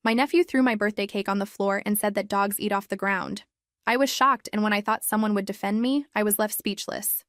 My nephew threw my birthday cake on the floor and said that dogs eat off the ground. I was shocked, and when I thought someone would defend me, I was left speechless.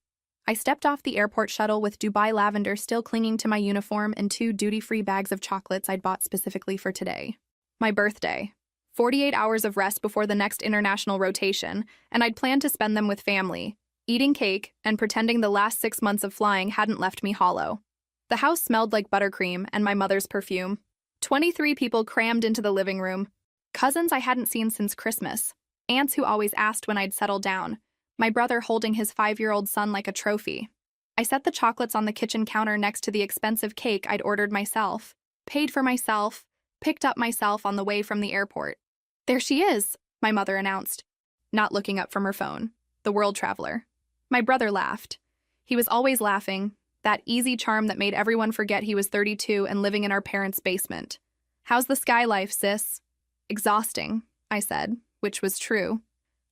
I stepped off the airport shuttle with Dubai lavender still clinging to my uniform and 2 duty-free bags of chocolates I'd bought specifically for today. My birthday. 48 hours of rest before the next international rotation, and I'd planned to spend them with family, eating cake and pretending the last 6 months of flying hadn't left me hollow. The house smelled like buttercream and my mother's perfume. 23 people crammed into the living room. Cousins I hadn't seen since Christmas. Aunts who always asked when I'd settled down. My brother holding his 5-year-old son like a trophy. I set the chocolates on the kitchen counter next to the expensive cake I'd ordered myself, paid for myself, picked up myself on the way from the airport. "There she is," my mother announced, not looking up from her phone. The world traveler. My brother laughed. He was always laughing, that easy charm that made everyone forget he was 32 and living in our parents' basement. "How's the sky life, sis?" "Exhausting," I said, which was true.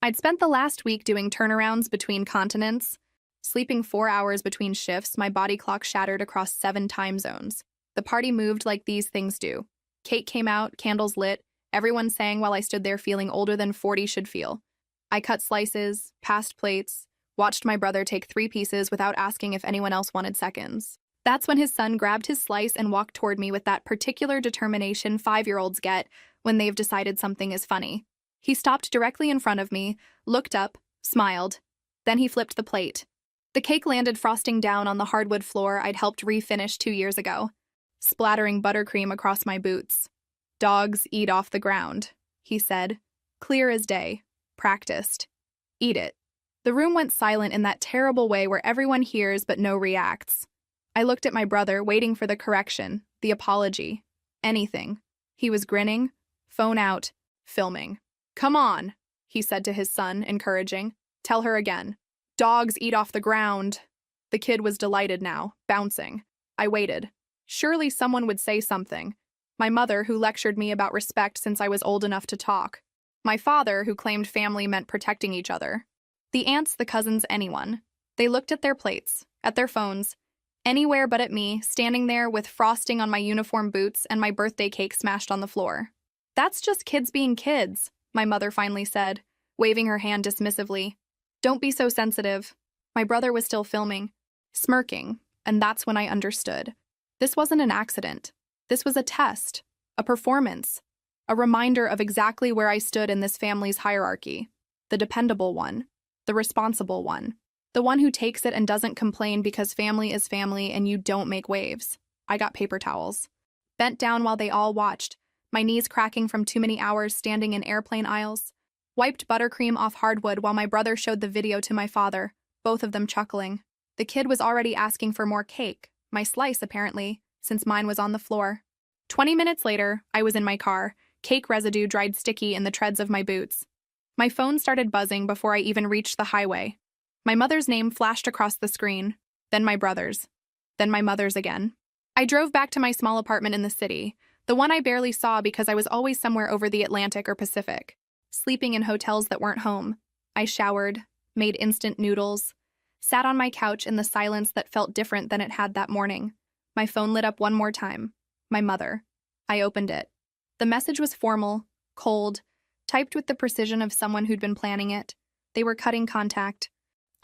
I'd spent the last week doing turnarounds between continents. Sleeping 4 hours between shifts, my body clock shattered across 7 time zones. The party moved like these things do. Cake came out, candles lit, everyone sang while I stood there feeling older than 40 should feel. I cut slices, passed plates, watched my brother take 3 pieces without asking if anyone else wanted seconds. That's when his son grabbed his slice and walked toward me with that particular determination 5-year-olds get when they've decided something is funny. He stopped directly in front of me, looked up, smiled. Then he flipped the plate. The cake landed frosting down on the hardwood floor I'd helped refinish 2 years ago, splattering buttercream across my boots. "Dogs eat off the ground," he said, clear as day, practiced. "Eat it." The room went silent in that terrible way where everyone hears but no reacts. I looked at my brother, waiting for the correction, the apology, anything. He was grinning, phone out, filming. "Come on," he said to his son, encouraging. "Tell her again. Dogs eat off the ground." The kid was delighted now, bouncing. I waited. Surely someone would say something. My mother, who lectured me about respect since I was old enough to talk. My father, who claimed family meant protecting each other. The aunts, the cousins, anyone. They looked at their plates, at their phones, anywhere but at me, standing there with frosting on my uniform boots and my birthday cake smashed on the floor. "That's just kids being kids," my mother finally said, waving her hand dismissively. "Don't be so sensitive." My brother was still filming, smirking, and that's when I understood. This wasn't an accident. This was a test, a performance, a reminder of exactly where I stood in this family's hierarchy. The dependable one, the responsible one, the one who takes it and doesn't complain because family is family and you don't make waves. I got paper towels. Bent down while they all watched, my knees cracking from too many hours standing in airplane aisles. Wiped buttercream off hardwood while my brother showed the video to my father, both of them chuckling. The kid was already asking for more cake, my slice apparently, since mine was on the floor. 20 minutes later, I was in my car, cake residue dried sticky in the treads of my boots. My phone started buzzing before I even reached the highway. My mother's name flashed across the screen, then my brother's, then my mother's again. I drove back to my small apartment in the city, the one I barely saw because I was always somewhere over the Atlantic or Pacific, sleeping in hotels that weren't home. I showered, made instant noodles, sat on my couch in the silence that felt different than it had that morning. My phone lit up one more time. My mother. I opened it. The message was formal, cold, typed with the precision of someone who'd been planning it. They were cutting contact.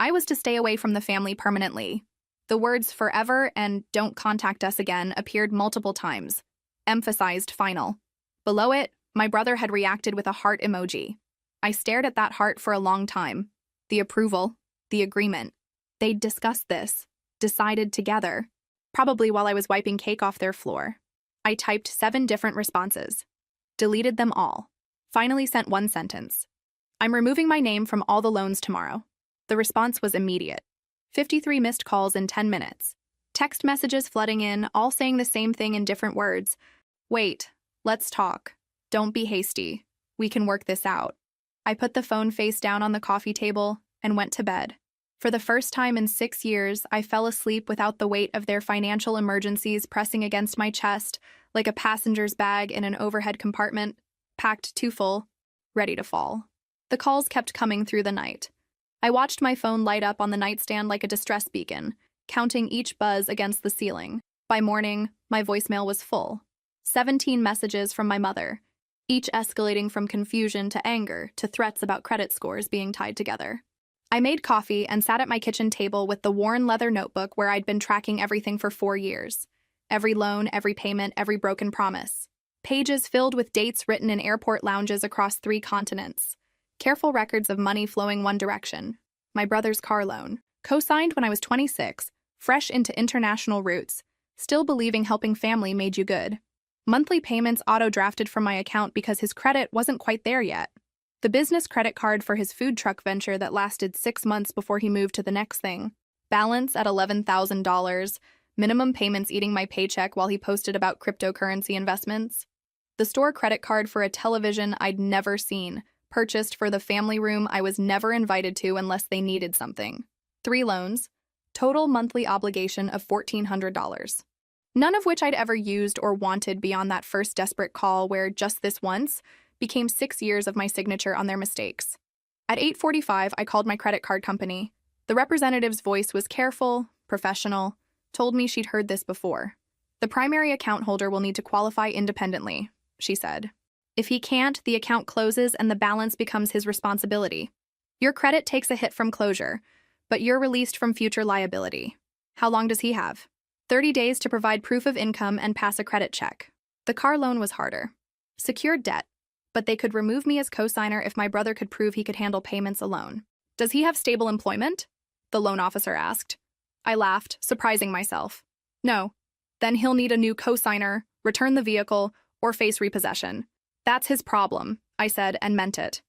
I was to stay away from the family permanently. The words "forever" and "don't contact us again" appeared multiple times, emphasized final. Below it, my brother had reacted with a heart emoji. I stared at that heart for a long time. The approval, the agreement. They'd discussed this, decided together, probably while I was wiping cake off their floor. I typed 7 different responses, deleted them all, finally sent one sentence. "I'm removing my name from all the loans tomorrow." The response was immediate. 53 missed calls in 10 minutes. Text messages flooding in, all saying the same thing in different words. "Wait, let's talk. Don't be hasty. We can work this out." I put the phone face down on the coffee table and went to bed. For the first time in 6 years, I fell asleep without the weight of their financial emergencies pressing against my chest like a passenger's bag in an overhead compartment, packed too full, ready to fall. The calls kept coming through the night. I watched my phone light up on the nightstand like a distress beacon, counting each buzz against the ceiling. By morning, my voicemail was full. 17 messages from my mother, each escalating from confusion to anger to threats about credit scores being tied together. I made coffee and sat at my kitchen table with the worn leather notebook where I'd been tracking everything for 4 years. Every loan, every payment, every broken promise. Pages filled with dates written in airport lounges across 3 continents. Careful records of money flowing one direction. My brother's car loan. Co-signed when I was 26, fresh into international routes, still believing helping family made you good. Monthly payments auto-drafted from my account because his credit wasn't quite there yet. The business credit card for his food truck venture that lasted 6 months before he moved to the next thing. Balance at $11,000, minimum payments eating my paycheck while he posted about cryptocurrency investments. The store credit card for a television I'd never seen, purchased for the family room I was never invited to unless they needed something. 3 loans, total monthly obligation of $1,400. None of which I'd ever used or wanted beyond that first desperate call where just this once became 6 years of my signature on their mistakes. At 8:45, I called my credit card company. The representative's voice was careful, professional, told me she'd heard this before. The primary account holder will need to qualify independently, she said. If he can't, the account closes and the balance becomes his responsibility. Your credit takes a hit from closure, but you're released from future liability. How long does he have? 30 days to provide proof of income and pass a credit check. The car loan was harder. Secured debt, but they could remove me as co-signer if my brother could prove he could handle payments alone. Does he have stable employment? The loan officer asked. I laughed, surprising myself. No. Then he'll need a new co-signer, return the vehicle, or face repossession. That's his problem, I said and meant it.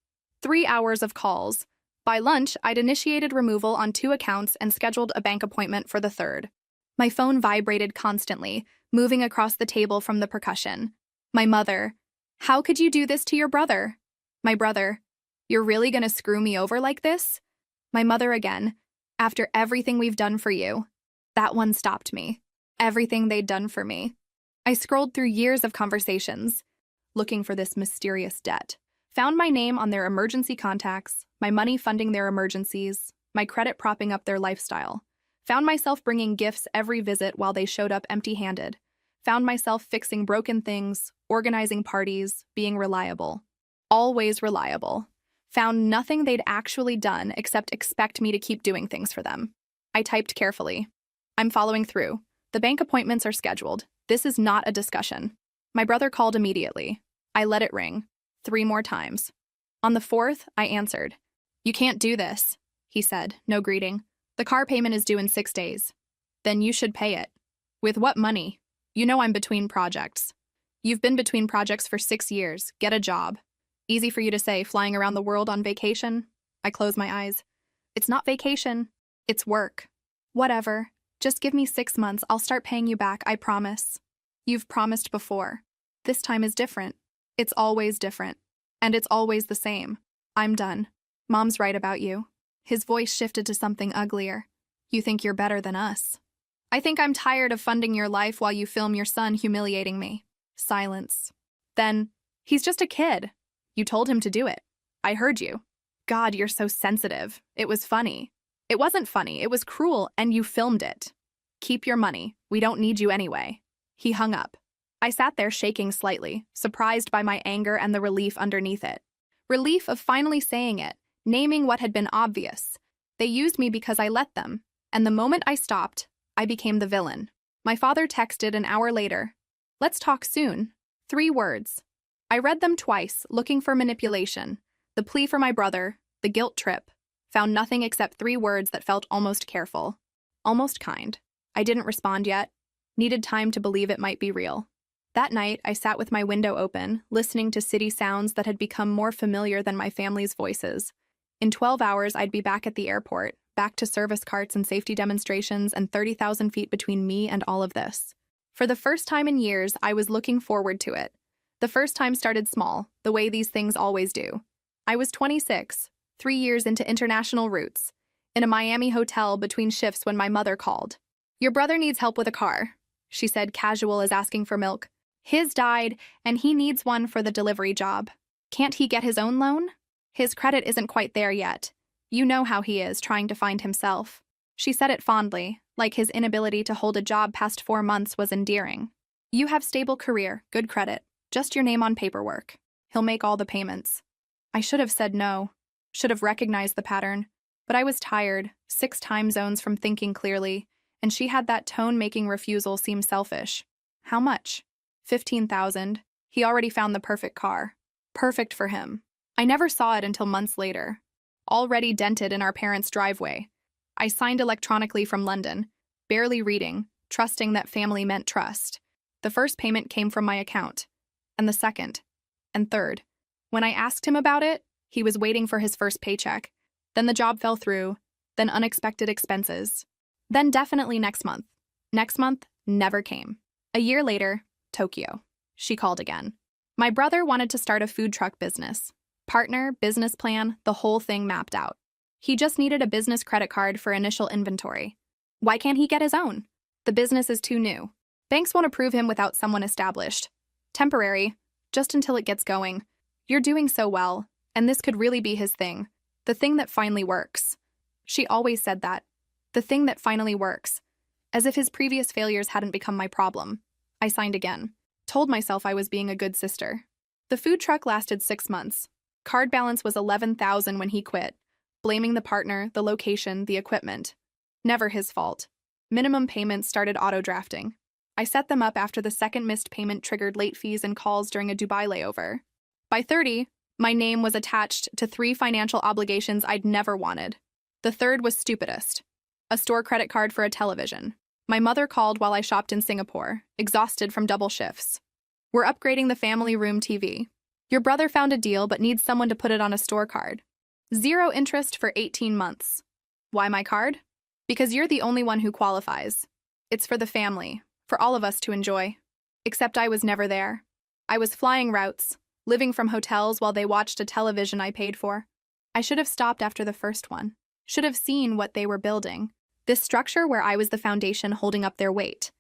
3 hours of calls. By lunch, I'd initiated removal on 2 accounts and scheduled a bank appointment for the 3rd. My phone vibrated constantly, moving across the table from the percussion. My mother. How could you do this to your brother? My brother. You're really gonna screw me over like this? My mother again. After everything we've done for you. That one stopped me. Everything they'd done for me. I scrolled through years of conversations, looking for this mysterious debt. Found my name on their emergency contacts, my money funding their emergencies, my credit propping up their lifestyle. Found myself bringing gifts every visit while they showed up empty-handed. Found myself fixing broken things, organizing parties, being reliable. Always reliable. Found nothing they'd actually done except expect me to keep doing things for them. I typed carefully. I'm following through. The bank appointments are scheduled. This is not a discussion. My brother called immediately. I let it ring. 3 more times. On the 4th, I answered. You can't do this, he said, no greeting. The car payment is due in 6 days. Then you should pay it. With what money? You know I'm between projects. You've been between projects for 6 years. Get a job. Easy for you to say, flying around the world on vacation? I close my eyes. It's not vacation. It's work. Whatever. Just give me 6 months. I'll start paying you back, I promise. You've promised before. This time is different. It's always different. And it's always the same. I'm done. Mom's right about you. His voice shifted to something uglier. You think you're better than us. I think I'm tired of funding your life while you film your son humiliating me. Silence. Then, he's just a kid. You told him to do it. I heard you. God, you're so sensitive. It was funny. It wasn't funny. It was cruel, and you filmed it. Keep your money. We don't need you anyway. He hung up. I sat there shaking slightly, surprised by my anger and the relief underneath it. Relief of finally saying it, naming what had been obvious. They used me because I let them, and the moment I stopped, I became the villain. My father texted an hour later. Let's talk soon. 3 words. I read them twice, looking for manipulation. The plea for my brother, the guilt trip. Found nothing except 3 words that felt almost careful. Almost kind. I didn't respond yet. Needed time to believe it might be real. That night, I sat with my window open, listening to city sounds that had become more familiar than my family's voices. In 12 hours, I'd be back at the airport, back to service carts and safety demonstrations and 30,000 feet between me and all of this. For the first time in years, I was looking forward to it. The first time started small, the way these things always do. I was 26, 3 years into international routes, in a Miami hotel between shifts when my mother called. Your brother needs help with a car, she said, casual as asking for milk. His died, and he needs one for the delivery job. Can't he get his own loan? His credit isn't quite there yet. You know how he is, trying to find himself. She said it fondly, like his inability to hold a job past 4 months was endearing. You have stable career, good credit, just your name on paperwork. He'll make all the payments. I should have said no, should have recognized the pattern, but I was tired, 6 time zones from thinking clearly, and she had that tone-making refusal seem selfish. How much? 15,000. He already found the perfect car. Perfect for him. I never saw it until months later. Already dented in our parents' driveway. I signed electronically from London, barely reading, trusting that family meant trust. The first payment came from my account, and the second, and third. When I asked him about it, he was waiting for his first paycheck. Then the job fell through, then unexpected expenses. Then definitely next month. Next month never came. A year later, Tokyo. She called again. My brother wanted to start a food truck business. Partner, business plan, the whole thing mapped out. He just needed a business credit card for initial inventory. Why can't he get his own? The business is too new. Banks won't approve him without someone established. Temporary, just until it gets going. You're doing so well, and this could really be his thing. The thing that finally works. She always said that. The thing that finally works. As if his previous failures hadn't become my problem. I signed again. Told myself I was being a good sister. The food truck lasted 6 months. Card balance was 11,000 when he quit. Blaming the partner, the location, the equipment. Never his fault. Minimum payments started auto-drafting. I set them up after the second missed payment triggered late fees and calls during a Dubai layover. By 30, my name was attached to 3 financial obligations I'd never wanted. The third was stupidest. A store credit card for a television. My mother called while I shopped in Singapore, exhausted from double shifts. We're upgrading the family room TV. Your brother found a deal but needs someone to put it on a store card. 0 interest for 18 months. Why my card? Because you're the only one who qualifies. It's for the family, for all of us to enjoy. Except I was never there. I was flying routes, living from hotels while they watched a television I paid for. I should have stopped after the first one. Should have seen what they were building. This structure where I was the foundation holding up their weight.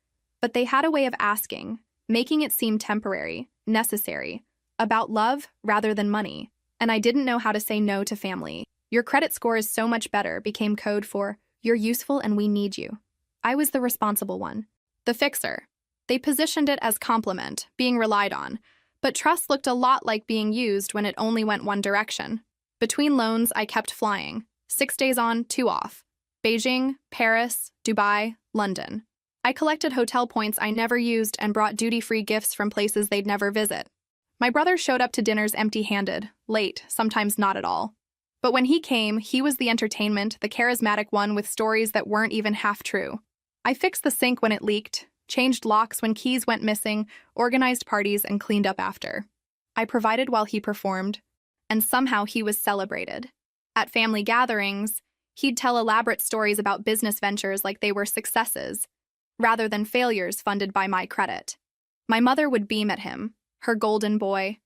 But they had a way of asking, making it seem temporary, necessary, about love rather than money. And I didn't know how to say no to family. Your credit score is so much better became code for, you're useful and we need you. I was the responsible one. The fixer. They positioned it as compliment, being relied on. But trust looked a lot like being used when it only went one direction. Between loans, I kept flying. 6 days on, 2 off. Beijing, Paris, Dubai, London. I collected hotel points I never used and brought duty-free gifts from places they'd never visit. My brother showed up to dinners empty-handed, late, sometimes not at all. But when he came, he was the entertainment, the charismatic one with stories that weren't even half true. I fixed the sink when it leaked, changed locks when keys went missing, organized parties, and cleaned up after. I provided while he performed, and somehow he was celebrated. At family gatherings, he'd tell elaborate stories about business ventures like they were successes, rather than failures funded by my credit. My mother would beam at him, her golden boy,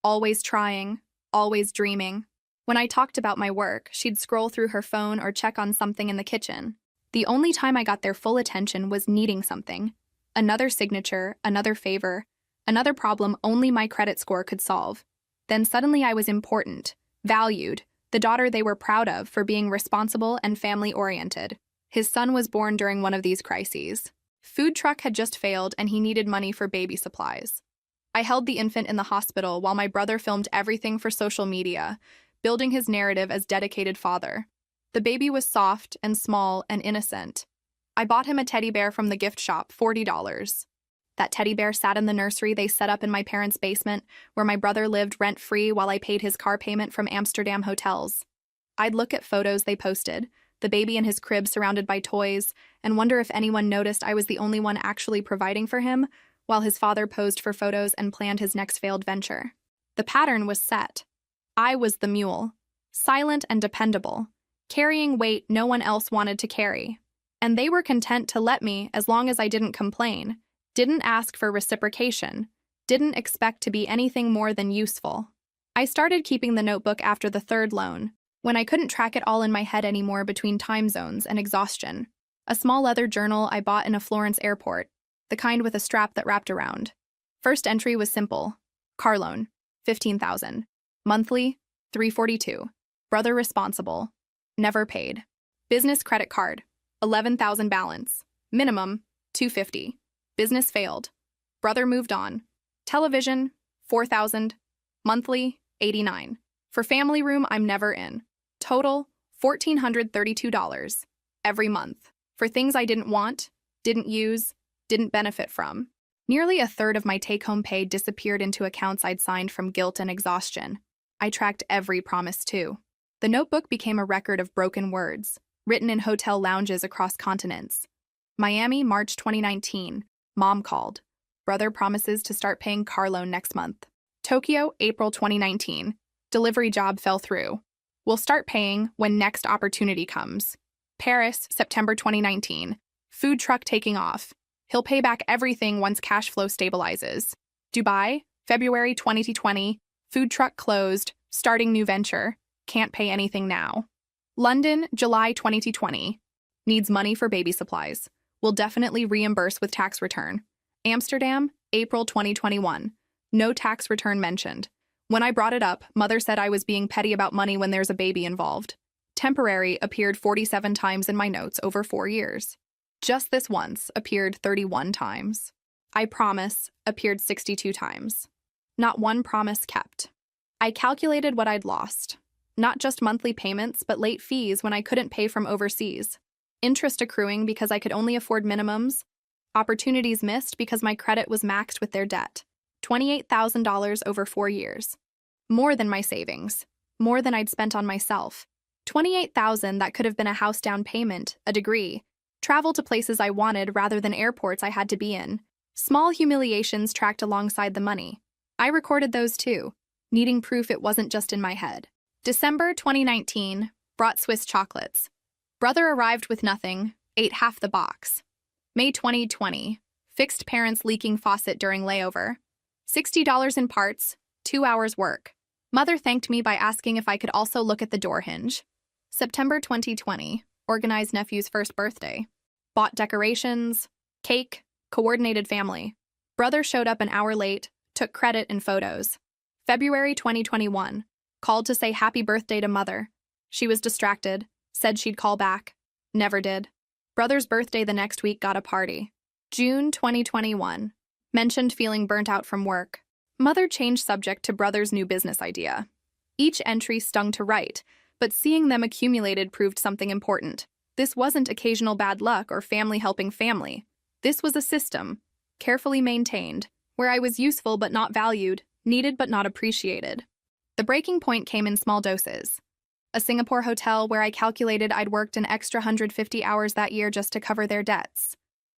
always trying, always dreaming. When I talked about my work, she'd scroll through her phone or check on something in the kitchen. The only time I got their full attention was needing something. Another signature, another favor, another problem only my credit score could solve. Then suddenly I was important, valued, the daughter they were proud of for being responsible and family-oriented. His son was born during one of these crises. Food truck had just failed and he needed money for baby supplies. I held the infant in the hospital while my brother filmed everything for social media, building his narrative as dedicated father. The baby was soft and small and innocent. I bought him a teddy bear from the gift shop, $40. That teddy bear sat in the nursery they set up in my parents' basement, where my brother lived rent-free while I paid his car payment from Amsterdam hotels. I'd look at photos they posted, the baby in his crib surrounded by toys, and wonder if anyone noticed I was the only one actually providing for him, while his father posed for photos and planned his next failed venture. The pattern was set. I was the mule, silent and dependable, carrying weight no one else wanted to carry. And they were content to let me as long as I didn't complain, didn't ask for reciprocation, didn't expect to be anything more than useful. I started keeping the notebook after the third loan, when I couldn't track it all in my head anymore between time zones and exhaustion. A small leather journal I bought in a Florence airport, the kind with a strap that wrapped around. First entry was simple. Car loan, $15,000. Monthly, $342. Brother responsible. Never paid. Business credit card, $11,000 balance. Minimum, $250. Business failed. Brother moved on. Television, $4,000. Monthly, $89. For family room, I'm never in. Total, $1,432. Every month. For things I didn't want, didn't use, didn't benefit from. Nearly a third of my take-home pay disappeared into accounts I'd signed from guilt and exhaustion. I tracked every promise, too. The notebook became a record of broken words, written in hotel lounges across continents. Miami, March 2019. Mom called. Brother promises to start paying car loan next month. Tokyo, April 2019. Delivery job fell through. We'll start paying when next opportunity comes. Paris, September 2019. Food truck taking off. He'll pay back everything once cash flow stabilizes. Dubai, February 2020. Food truck closed. Starting new venture. Can't pay anything now. London, July 2020. Needs money for baby supplies. Will definitely reimburse with tax return. Amsterdam, April 2021. No tax return mentioned. When I brought it up, mother said I was being petty about money when there's a baby involved. Temporary appeared 47 times in my notes over 4 years. Just this once appeared 31 times. I promise appeared 62 times. Not one promise kept. I calculated what I'd lost. Not just monthly payments, but late fees when I couldn't pay from overseas. Interest accruing because I could only afford minimums. Opportunities missed because my credit was maxed with their debt. $28,000 over 4 years. More than my savings. More than I'd spent on myself. $28,000 that could have been a house down payment, a degree, travel to places I wanted rather than airports I had to be in. Small humiliations tracked alongside the money. I recorded those too, needing proof it wasn't just in my head. December 2019, brought Swiss chocolates. Brother arrived with nothing, ate half the box. May 2020, fixed parents' leaking faucet during layover. $60 in parts, 2 hours work. Mother thanked me by asking if I could also look at the door hinge. September 2020, organized nephew's first birthday. Bought decorations, cake, coordinated family. Brother showed up an hour late, took credit and photos. February 2021, called to say happy birthday to mother. She was distracted, said she'd call back. Never did. Brother's birthday the next week got a party. June 2021, mentioned feeling burnt out from work. Mother changed subject to brother's new business idea. Each entry stung to write, but seeing them accumulated proved something important. This wasn't occasional bad luck or family helping family. This was a system, carefully maintained, where I was useful but not valued, needed but not appreciated. The breaking point came in small doses. A Singapore hotel where I calculated I'd worked an extra 150 hours that year just to cover their debts.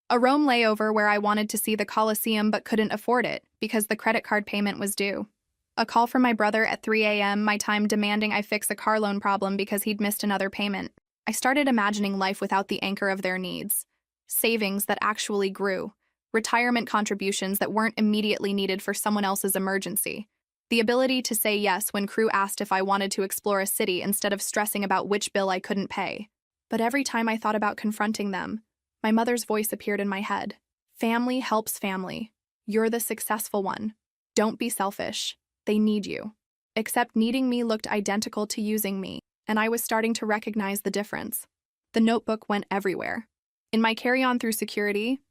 A Rome layover where I wanted to see the Colosseum but couldn't afford it because the credit card payment was due. A call from my brother at 3 a.m. my time demanding I fix a car loan problem because he'd missed another payment. I started imagining life without the anchor of their needs. Savings that actually grew. Retirement contributions that weren't immediately needed for someone else's emergency. The ability to say yes when crew asked if I wanted to explore a city instead of stressing about which bill I couldn't pay. But every time I thought about confronting them, my mother's voice appeared in my head. Family helps family. You're the successful one. Don't be selfish. They need you. Except needing me looked identical to using me, and I was starting to recognize the difference. The notebook went everywhere. In my carry-on through security,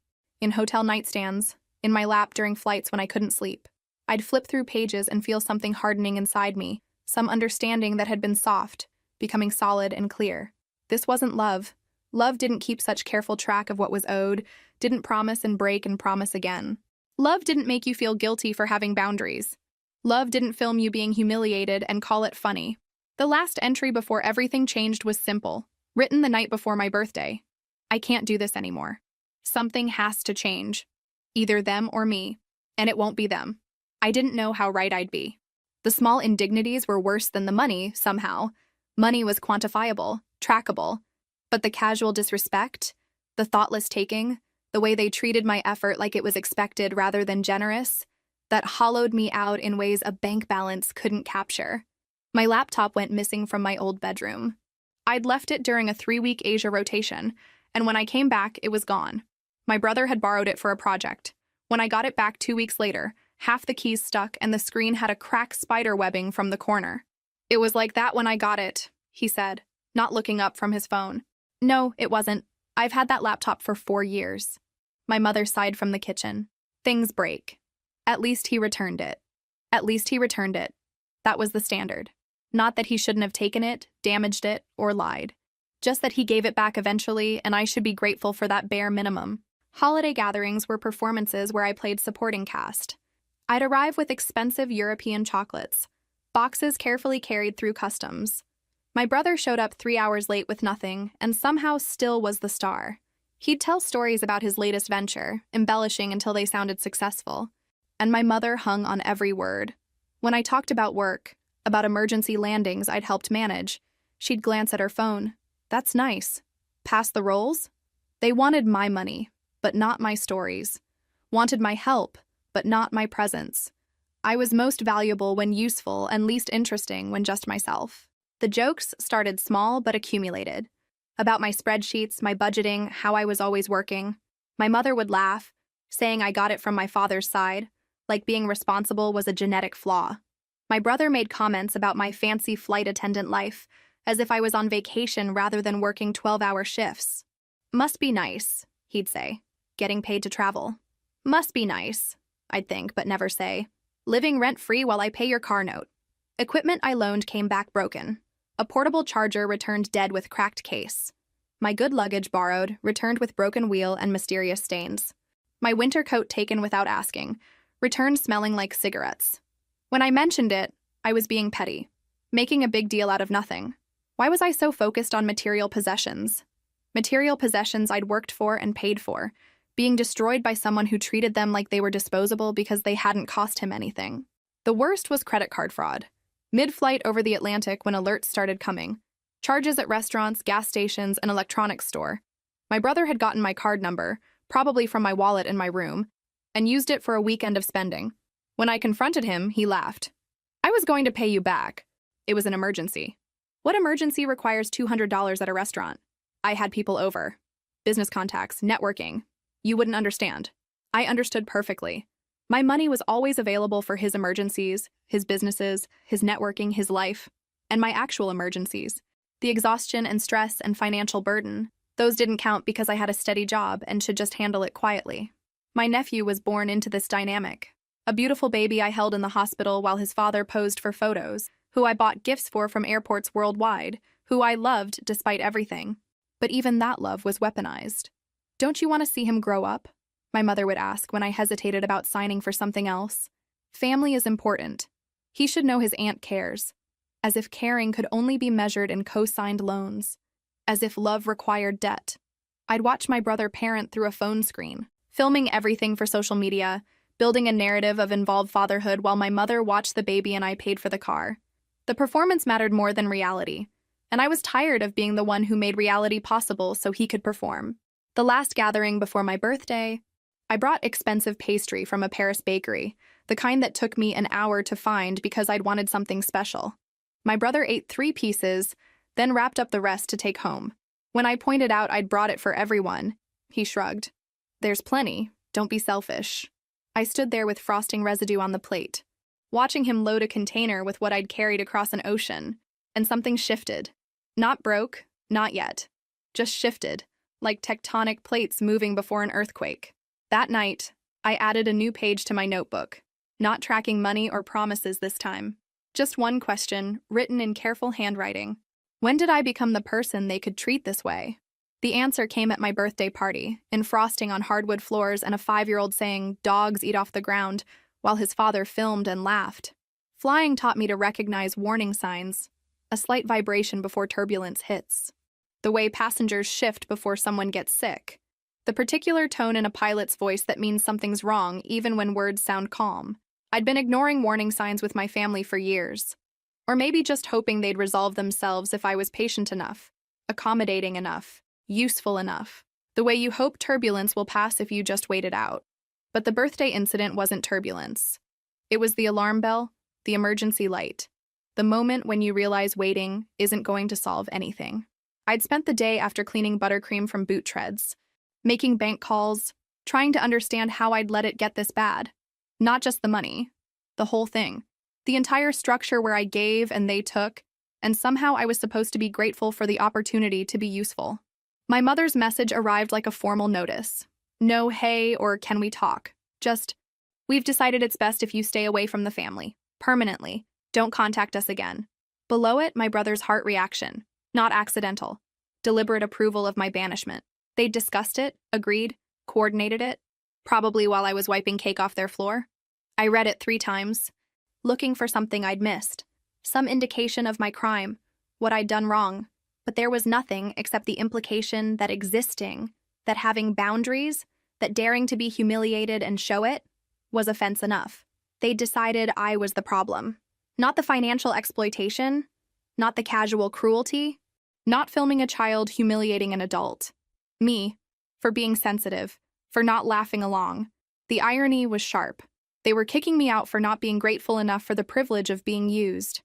in hotel nightstands, in my lap during flights when I couldn't sleep. I'd flip through pages and feel something hardening inside me, some understanding that had been soft, becoming solid and clear. This wasn't love. Love didn't keep such careful track of what was owed, didn't promise and break and promise again. Love didn't make you feel guilty for having boundaries. Love didn't film you being humiliated and call it funny. The last entry before everything changed was simple, written the night before my birthday. I can't do this anymore. Something has to change. Either them or me. And it won't be them. I didn't know how right I'd be. The small indignities were worse than the money, somehow. Money was quantifiable, trackable. But the casual disrespect, the thoughtless taking, the way they treated my effort like it was expected rather than generous, that hollowed me out in ways a bank balance couldn't capture. My laptop went missing from my old bedroom. I'd left it during a 3-week Asia rotation, and when I came back, it was gone. My brother had borrowed it for a project. When I got it back 2 weeks later, half the keys stuck and the screen had a cracked spider webbing from the corner. It was like that when I got it, he said, not looking up from his phone. No, it wasn't. I've had that laptop for 4 years. My mother sighed from the kitchen. Things break. At least he returned it. At least he returned it. That was the standard. Not that he shouldn't have taken it, damaged it, or lied. Just that he gave it back eventually, and I should be grateful for that bare minimum. Holiday gatherings were performances where I played supporting cast. I'd arrive with expensive European chocolates, boxes carefully carried through customs. My brother showed up 3 hours late with nothing, and somehow still was the star. He'd tell stories about his latest venture, embellishing until they sounded successful. And my mother hung on every word. When I talked about work, about emergency landings I'd helped manage, she'd glance at her phone. That's nice. Pass the rolls? They wanted my money, but not my stories. Wanted my help, but not my presence. I was most valuable when useful and least interesting when just myself. The jokes started small but accumulated. About my spreadsheets, my budgeting, how I was always working. My mother would laugh, saying I got it from my father's side, like being responsible was a genetic flaw. My brother made comments about my fancy flight attendant life, as if I was on vacation rather than working 12-hour shifts. Must be nice, he'd say, getting paid to travel. Must be nice, I'd think, but never say. Living rent-free while I pay your car note. Equipment I loaned came back broken. A portable charger returned dead with cracked case. My good luggage borrowed, returned with broken wheel and mysterious stains. My winter coat taken without asking, returned smelling like cigarettes. When I mentioned it, I was being petty, making a big deal out of nothing. Why was I so focused on material possessions? Material possessions I'd worked for and paid for, being destroyed by someone who treated them like they were disposable because they hadn't cost him anything. The worst was credit card fraud. Mid-flight over the Atlantic when alerts started coming. Charges at restaurants, gas stations, and electronics store. My brother had gotten my card number, probably from my wallet in my room, and used it for a weekend of spending. When I confronted him, he laughed. I was going to pay you back. It was an emergency. What emergency requires $200 at a restaurant? I had people over. Business contacts, networking. You wouldn't understand. I understood perfectly. My money was always available for his emergencies, his businesses, his networking, his life, and my actual emergencies. The exhaustion and stress and financial burden, those didn't count because I had a steady job and should just handle it quietly. My nephew was born into this dynamic. A beautiful baby I held in the hospital while his father posed for photos, who I bought gifts for from airports worldwide, who I loved despite everything. But even that love was weaponized. Don't you want to see him grow up? My mother would ask when I hesitated about signing for something else. Family is important. He should know his aunt cares. As if caring could only be measured in co-signed loans. As if love required debt. I'd watch my brother parent through a phone screen, filming everything for social media, building a narrative of involved fatherhood while my mother watched the baby and I paid for the car. The performance mattered more than reality, and I was tired of being the one who made reality possible so he could perform. The last gathering before my birthday, I brought expensive pastry from a Paris bakery, the kind that took me an hour to find because I'd wanted something special. My brother ate 3 pieces, then wrapped up the rest to take home. When I pointed out I'd brought it for everyone, he shrugged. There's plenty, don't be selfish. I stood there with frosting residue on the plate, watching him load a container with what I'd carried across an ocean, and something shifted. Not broke, not yet. Just shifted, like tectonic plates moving before an earthquake. That night, I added a new page to my notebook, not tracking money or promises this time. Just one question, written in careful handwriting. When did I become the person they could treat this way? The answer came at my birthday party, in frosting on hardwood floors and a 5-year-old saying, "Dogs eat off the ground," while his father filmed and laughed. Flying taught me to recognize warning signs, a slight vibration before turbulence hits, the way passengers shift before someone gets sick, the particular tone in a pilot's voice that means something's wrong even when words sound calm. I'd been ignoring warning signs with my family for years, or maybe just hoping they'd resolve themselves if I was patient enough, accommodating enough, useful enough, the way you hope turbulence will pass if you just wait it out. But the birthday incident wasn't turbulence. It was the alarm bell, the emergency light, the moment when you realize waiting isn't going to solve anything. I'd spent the day after cleaning buttercream from boot treads, making bank calls, trying to understand how I'd let it get this bad. Not just the money, the whole thing. The entire structure where I gave and they took, and somehow I was supposed to be grateful for the opportunity to be useful. My mother's message arrived like a formal notice. No hey or can we talk? Just, we've decided it's best if you stay away from the family. Permanently. Don't contact us again. Below it, my brother's heart reaction. Not accidental. Deliberate approval of my banishment. They'd discussed it, agreed, coordinated it, probably while I was wiping cake off their floor. I read it 3 times, looking for something I'd missed, some indication of my crime, what I'd done wrong. But there was nothing except the implication that existing, that having boundaries, that daring to be humiliated and show it, was offense enough. They'd decided I was the problem. Not the financial exploitation, not the casual cruelty, not filming a child humiliating an adult. Me, for being sensitive, for not laughing along. The irony was sharp. They were kicking me out for not being grateful enough for the privilege of being used.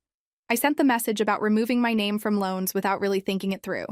I sent the message about removing my name from loans without really thinking it through.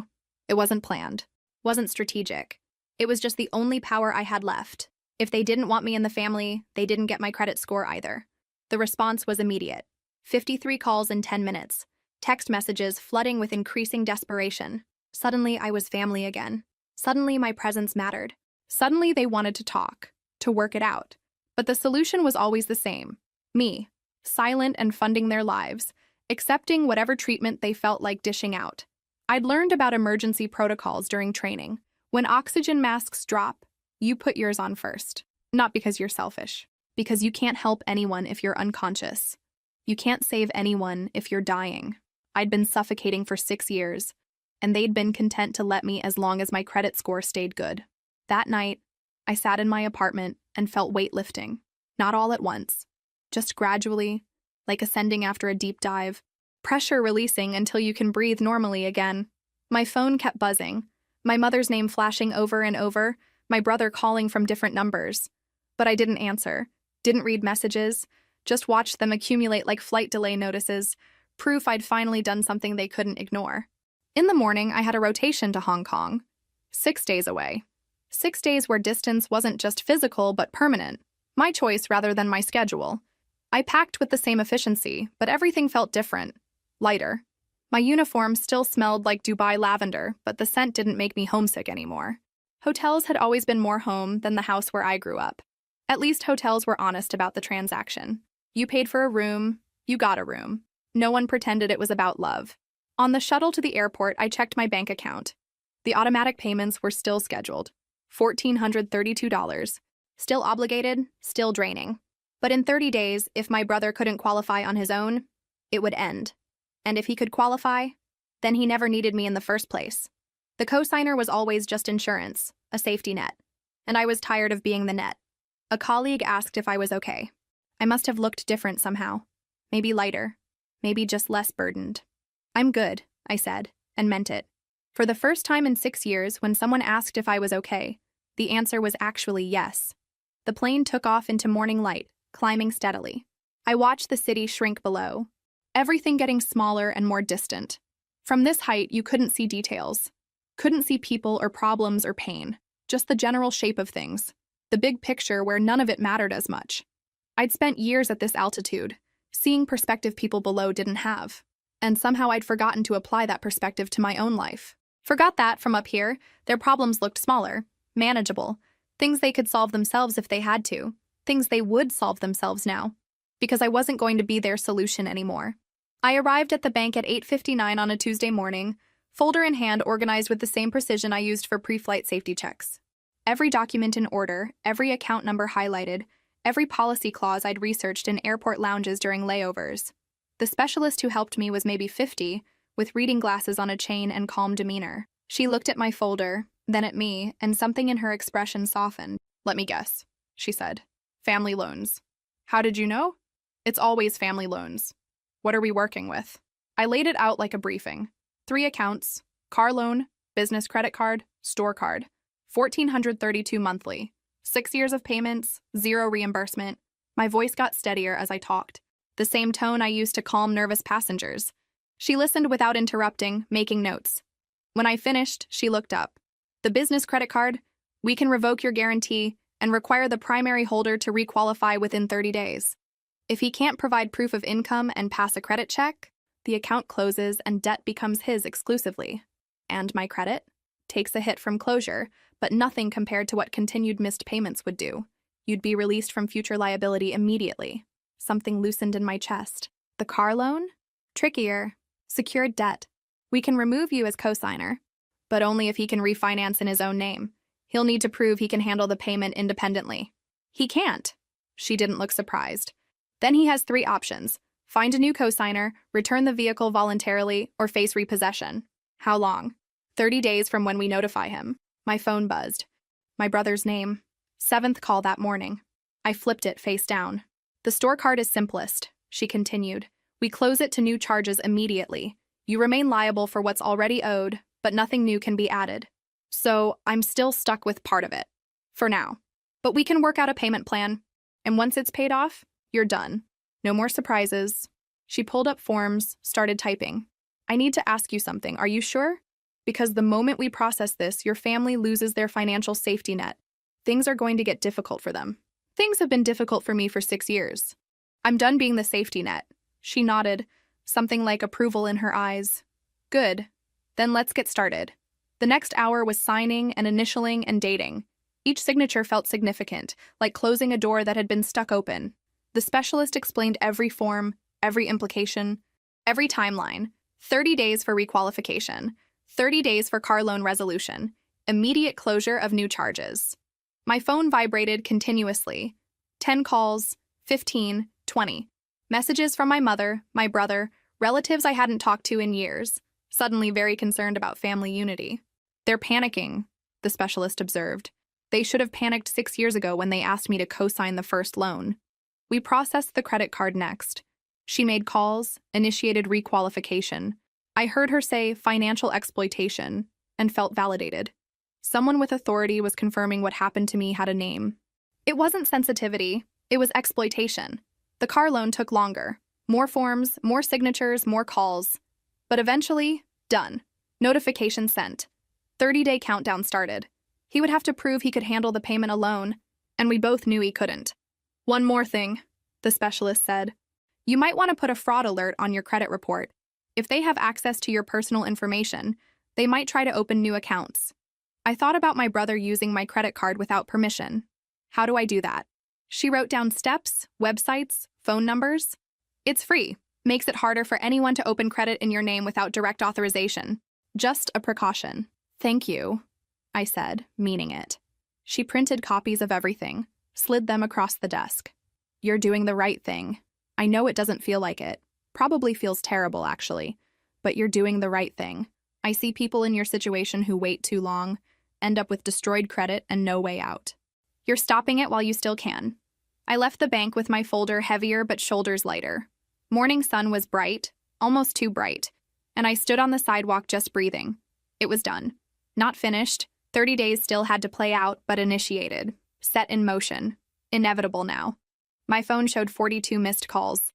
It wasn't planned, wasn't strategic. It was just the only power I had left. If they didn't want me in the family, they didn't get my credit score either. The response was immediate. 53 calls in 10 minutes. Text messages flooding with increasing desperation. Suddenly, I was family again. Suddenly, my presence mattered. Suddenly, they wanted to talk, to work it out. But the solution was always the same. Me, silent and funding their lives, accepting whatever treatment they felt like dishing out. I'd learned about emergency protocols during training. When oxygen masks drop, you put yours on first. Not because you're selfish, because you can't help anyone if you're unconscious. You can't save anyone if you're dying. I'd been suffocating for 6 years, and they'd been content to let me as long as my credit score stayed good. That night, I sat in my apartment and felt weight lifting. Not all at once, just gradually, like ascending after a deep dive, pressure releasing until you can breathe normally again. My phone kept buzzing, my mother's name flashing over and over, my brother calling from different numbers. But I didn't answer, didn't read messages, just watched them accumulate like flight delay notices, proof I'd finally done something they couldn't ignore. In the morning, I had a rotation to Hong Kong. 6 days away. 6 days where distance wasn't just physical but permanent. My choice rather than my schedule. I packed with the same efficiency, but everything felt different. Lighter. My uniform still smelled like Dubai lavender, but the scent didn't make me homesick anymore. Hotels had always been more home than the house where I grew up. At least hotels were honest about the transaction. You paid for a room, you got a room. No one pretended it was about love. On the shuttle to the airport, I checked my bank account. The automatic payments were still scheduled. $1,432. Still obligated, still draining. But in 30 days, if my brother couldn't qualify on his own, it would end. And if he could qualify, then he never needed me in the first place. The cosigner was always just insurance, a safety net. And I was tired of being the net. A colleague asked if I was okay. I must have looked different somehow. Maybe lighter. Maybe just less burdened. I'm good, I said, and meant it. For the first time in 6 years, when someone asked if I was okay, the answer was actually yes. The plane took off into morning light, climbing steadily. I watched the city shrink below, everything getting smaller and more distant. From this height, you couldn't see details. Couldn't see people or problems or pain, just the general shape of things. The big picture where none of it mattered as much. I'd spent years at this altitude, seeing perspective people below didn't have. And somehow I'd forgotten to apply that perspective to my own life. Forgot that from up here, their problems looked smaller, manageable, things they could solve themselves if they had to, things they would solve themselves now, because I wasn't going to be their solution anymore. I arrived at the bank at 8:59 on a Tuesday morning, folder in hand organized with the same precision I used for pre-flight safety checks. Every document in order, every account number highlighted, every policy clause I'd researched in airport lounges during layovers. The specialist who helped me was maybe 50, with reading glasses on a chain and calm demeanor. She looked at my folder, then at me, and something in her expression softened. "Let me guess," she said. "Family loans." "How did you know?" "It's always family loans." "What are we working with?" I laid it out like a briefing. 3 accounts: car loan, business credit card, store card. $1,432 monthly. 6 years of payments, 0 reimbursement. My voice got steadier as I talked. The same tone I used to calm nervous passengers. She listened without interrupting, making notes. When I finished, she looked up. "The business credit card, we can revoke your guarantee and require the primary holder to requalify within 30 days. If he can't provide proof of income and pass a credit check, the account closes and debt becomes his exclusively. And my credit? Takes a hit from closure, but nothing compared to what continued missed payments would do. You'd be released from future liability immediately." Something loosened in my chest. The car loan? Trickier. Secured debt. We can remove you as cosigner, but only if he can refinance in his own name. He'll need to prove he can handle the payment independently. He can't. She didn't look surprised. Then he has 3 options. Find a new cosigner, return the vehicle voluntarily, or face repossession. How long? 30 days from when we notify him. My phone buzzed. My brother's name. 7th call that morning. I flipped it face down. The store card is simplest, she continued. We close it to new charges immediately. You remain liable for what's already owed, but nothing new can be added. So I'm still stuck with part of it. For now. But we can work out a payment plan. And once it's paid off, you're done. No more surprises. She pulled up forms, started typing. I need to ask you something. Are you sure? Because the moment we process this, your family loses their financial safety net. Things are going to get difficult for them. Things have been difficult for me for 6 years. I'm done being the safety net. She nodded, something like approval in her eyes. Good. Then let's get started. The next hour was signing and initialing and dating. Each signature felt significant, like closing a door that had been stuck open. The specialist explained every form, every implication, every timeline. 30 days for requalification, 30 days for car loan resolution, immediate closure of new charges. My phone vibrated continuously. 10 calls, 15, 20. Messages from my mother, my brother, relatives I hadn't talked to in years, suddenly very concerned about family unity. They're panicking, the specialist observed. They should have panicked 6 years ago when they asked me to co-sign the first loan. We processed the credit card next. She made calls, initiated requalification. I heard her say financial exploitation and felt validated. Someone with authority was confirming what happened to me had a name. It wasn't sensitivity, it was exploitation. The car loan took longer. More forms, more signatures, more calls. But eventually, done. Notification sent. 30-day countdown started. He would have to prove he could handle the payment alone, and we both knew he couldn't. One more thing, the specialist said. You might want to put a fraud alert on your credit report. If they have access to your personal information, they might try to open new accounts. I thought about my brother using my credit card without permission. How do I do that? She wrote down steps, websites, phone numbers. It's free. Makes it harder for anyone to open credit in your name without direct authorization. Just a precaution. Thank you, I said, meaning it. She printed copies of everything, slid them across the desk. You're doing the right thing. I know it doesn't feel like it. Probably feels terrible, actually. But you're doing the right thing. I see people in your situation who wait too long, end up with destroyed credit and no way out. You're stopping it while you still can. I left the bank with my folder heavier but shoulders lighter. Morning sun was bright, almost too bright, and I stood on the sidewalk just breathing. It was done. Not finished. 30 days still had to play out, but initiated. Set in motion. Inevitable now. My phone showed 42 missed calls.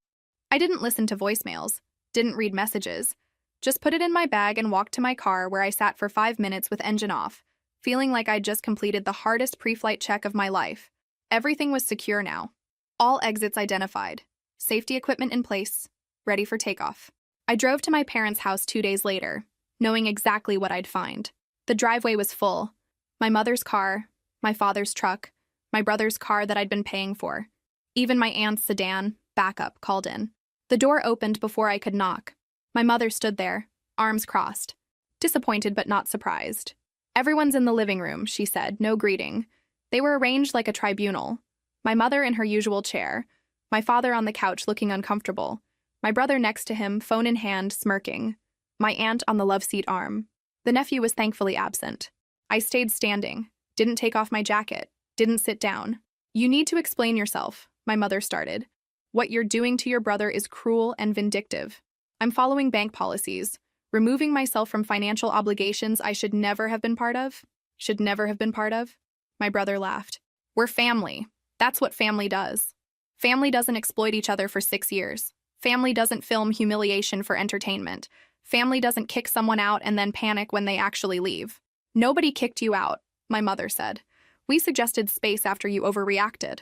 I didn't listen to voicemails, didn't read messages. Just put it in my bag and walked to my car where I sat for 5 minutes with engine off, feeling like I'd just completed the hardest pre-flight check of my life. Everything was secure now. All exits identified. Safety equipment in place. Ready for takeoff. I drove to my parents' house 2 days later, knowing exactly what I'd find. The driveway was full. My mother's car, my father's truck, my brother's car that I'd been paying for. Even my aunt's sedan, backup, called in. The door opened before I could knock. My mother stood there, arms crossed. Disappointed but not surprised. Everyone's in the living room, she said, no greeting. They were arranged like a tribunal. My mother in her usual chair, my father on the couch looking uncomfortable, my brother next to him, phone in hand, smirking, my aunt on the love seat arm. The nephew was thankfully absent. I stayed standing, didn't take off my jacket, didn't sit down. You need to explain yourself, my mother started. What you're doing to your brother is cruel and vindictive. I'm following bank policies, removing myself from financial obligations I should never have been part of. Should never have been part of? My brother laughed. We're family. That's what family does. Family doesn't exploit each other for 6 years. Family doesn't film humiliation for entertainment. Family doesn't kick someone out and then panic when they actually leave. Nobody kicked you out, my mother said. We suggested space after you overreacted.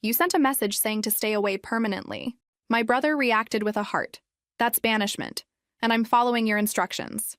You sent a message saying to stay away permanently. My brother reacted with a heart. That's banishment, and I'm following your instructions.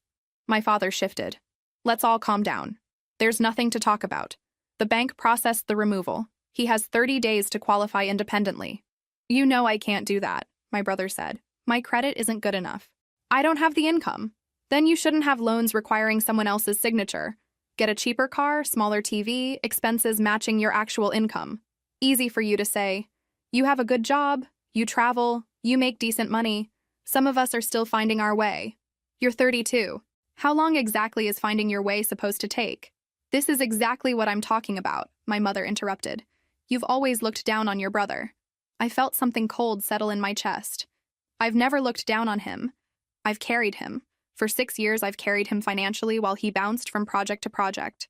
My father shifted. Let's all calm down. There's nothing to talk about. The bank processed the removal. He has 30 days to qualify independently. You know I can't do that, my brother said. My credit isn't good enough. I don't have the income. Then you shouldn't have loans requiring someone else's signature. Get a cheaper car, smaller TV, expenses matching your actual income. Easy for you to say. You have a good job, you travel, you make decent money. Some of us are still finding our way. You're 32. How long exactly is finding your way supposed to take? This is exactly what I'm talking about, my mother interrupted. You've always looked down on your brother. I felt something cold settle in my chest. I've never looked down on him. I've carried him. For 6 years, I've carried him financially while he bounced from project to project.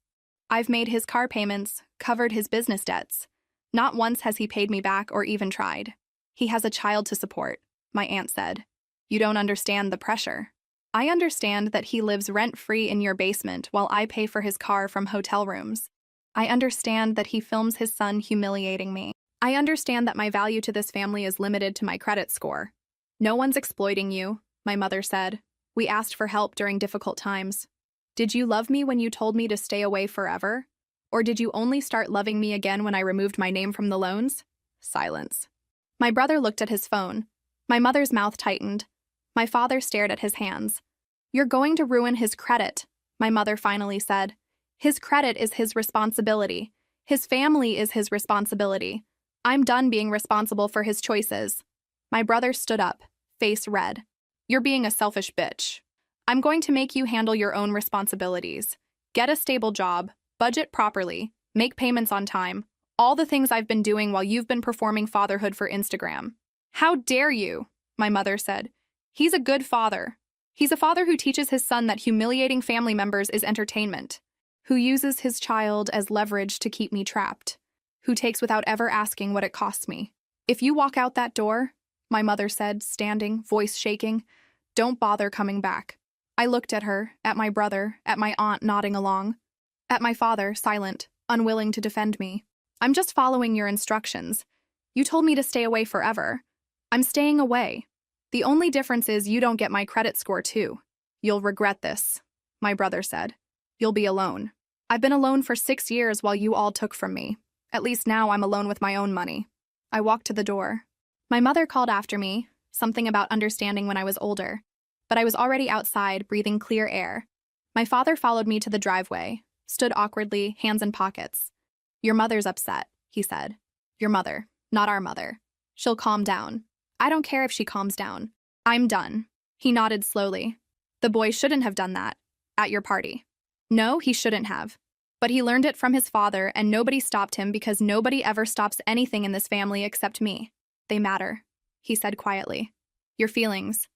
I've made his car payments, covered his business debts. Not once has he paid me back or even tried. He has a child to support, my aunt said. You don't understand the pressure. I understand that he lives rent-free in your basement while I pay for his car from hotel rooms. I understand that he films his son humiliating me. I understand that my value to this family is limited to my credit score. No one's exploiting you, my mother said. We asked for help during difficult times. Did you love me when you told me to stay away forever? Or did you only start loving me again when I removed my name from the loans? Silence. My brother looked at his phone. My mother's mouth tightened. My father stared at his hands. You're going to ruin his credit, my mother finally said. His credit is his responsibility. His family is his responsibility. I'm done being responsible for his choices. My brother stood up, face red. You're being a selfish bitch. I'm going to make you handle your own responsibilities. Get a stable job, budget properly, make payments on time, all the things I've been doing while you've been performing fatherhood for Instagram. How dare you, my mother said. He's a good father. He's a father who teaches his son that humiliating family members is entertainment, who uses his child as leverage to keep me trapped, who takes without ever asking what it costs me. If you walk out that door, my mother said, standing, voice shaking, don't bother coming back. I looked at her, at my brother, at my aunt nodding along, at my father, silent, unwilling to defend me. I'm just following your instructions. You told me to stay away forever. I'm staying away. The only difference is you don't get my credit score too. You'll regret this, my brother said. You'll be alone. I've been alone for 6 years while you all took from me. At least now I'm alone with my own money. I walked to the door. My mother called after me, something about understanding when I was older, but I was already outside, breathing clear air. My father followed me to the driveway, stood awkwardly, hands in pockets. Your mother's upset, he said. Your mother, not our mother. She'll calm down. I don't care if she calms down. I'm done. He nodded slowly. The boy shouldn't have done that. At your party. No, he shouldn't have. But he learned it from his father, and nobody stopped him because nobody ever stops anything in this family except me. They matter, he said quietly. Your feelings.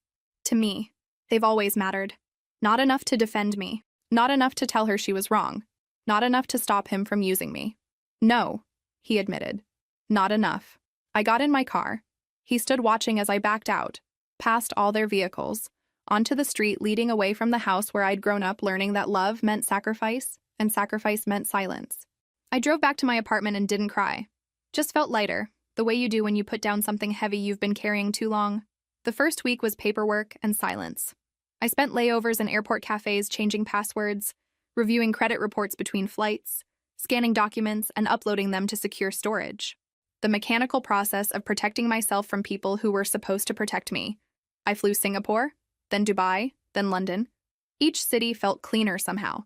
To me. They've always mattered. Not enough to defend me. Not enough to tell her she was wrong. Not enough to stop him from using me. No, he admitted. Not enough. I got in my car. He stood watching as I backed out, past all their vehicles, onto the street leading away from the house where I'd grown up learning that love meant sacrifice, and sacrifice meant silence. I drove back to my apartment and didn't cry. Just felt lighter, the way you do when you put down something heavy you've been carrying too long. The first week was paperwork and silence. I spent layovers in airport cafes changing passwords, reviewing credit reports between flights, scanning documents, and uploading them to secure storage. The mechanical process of protecting myself from people who were supposed to protect me. I flew Singapore, then Dubai, then London. Each city felt cleaner somehow.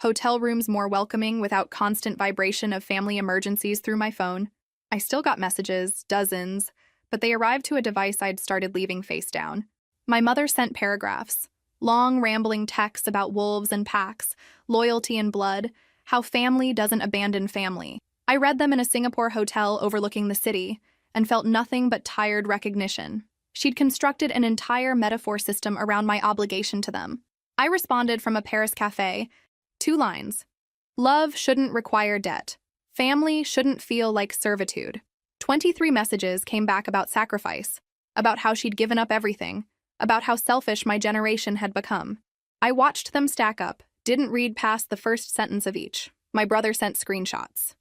Hotel rooms more welcoming without constant vibration of family emergencies through my phone. I still got messages, dozens, but they arrived to a device I'd started leaving face down. My mother sent paragraphs, long rambling texts about wolves and packs, loyalty and blood, how family doesn't abandon family. I read them in a Singapore hotel overlooking the city and felt nothing but tired recognition. She'd constructed an entire metaphor system around my obligation to them. I responded from a Paris cafe, 2 lines. Love shouldn't require debt. Family shouldn't feel like servitude. 23 messages came back about sacrifice, about how she'd given up everything, about how selfish my generation had become. I watched them stack up, didn't read past the first sentence of each. My brother sent screenshots.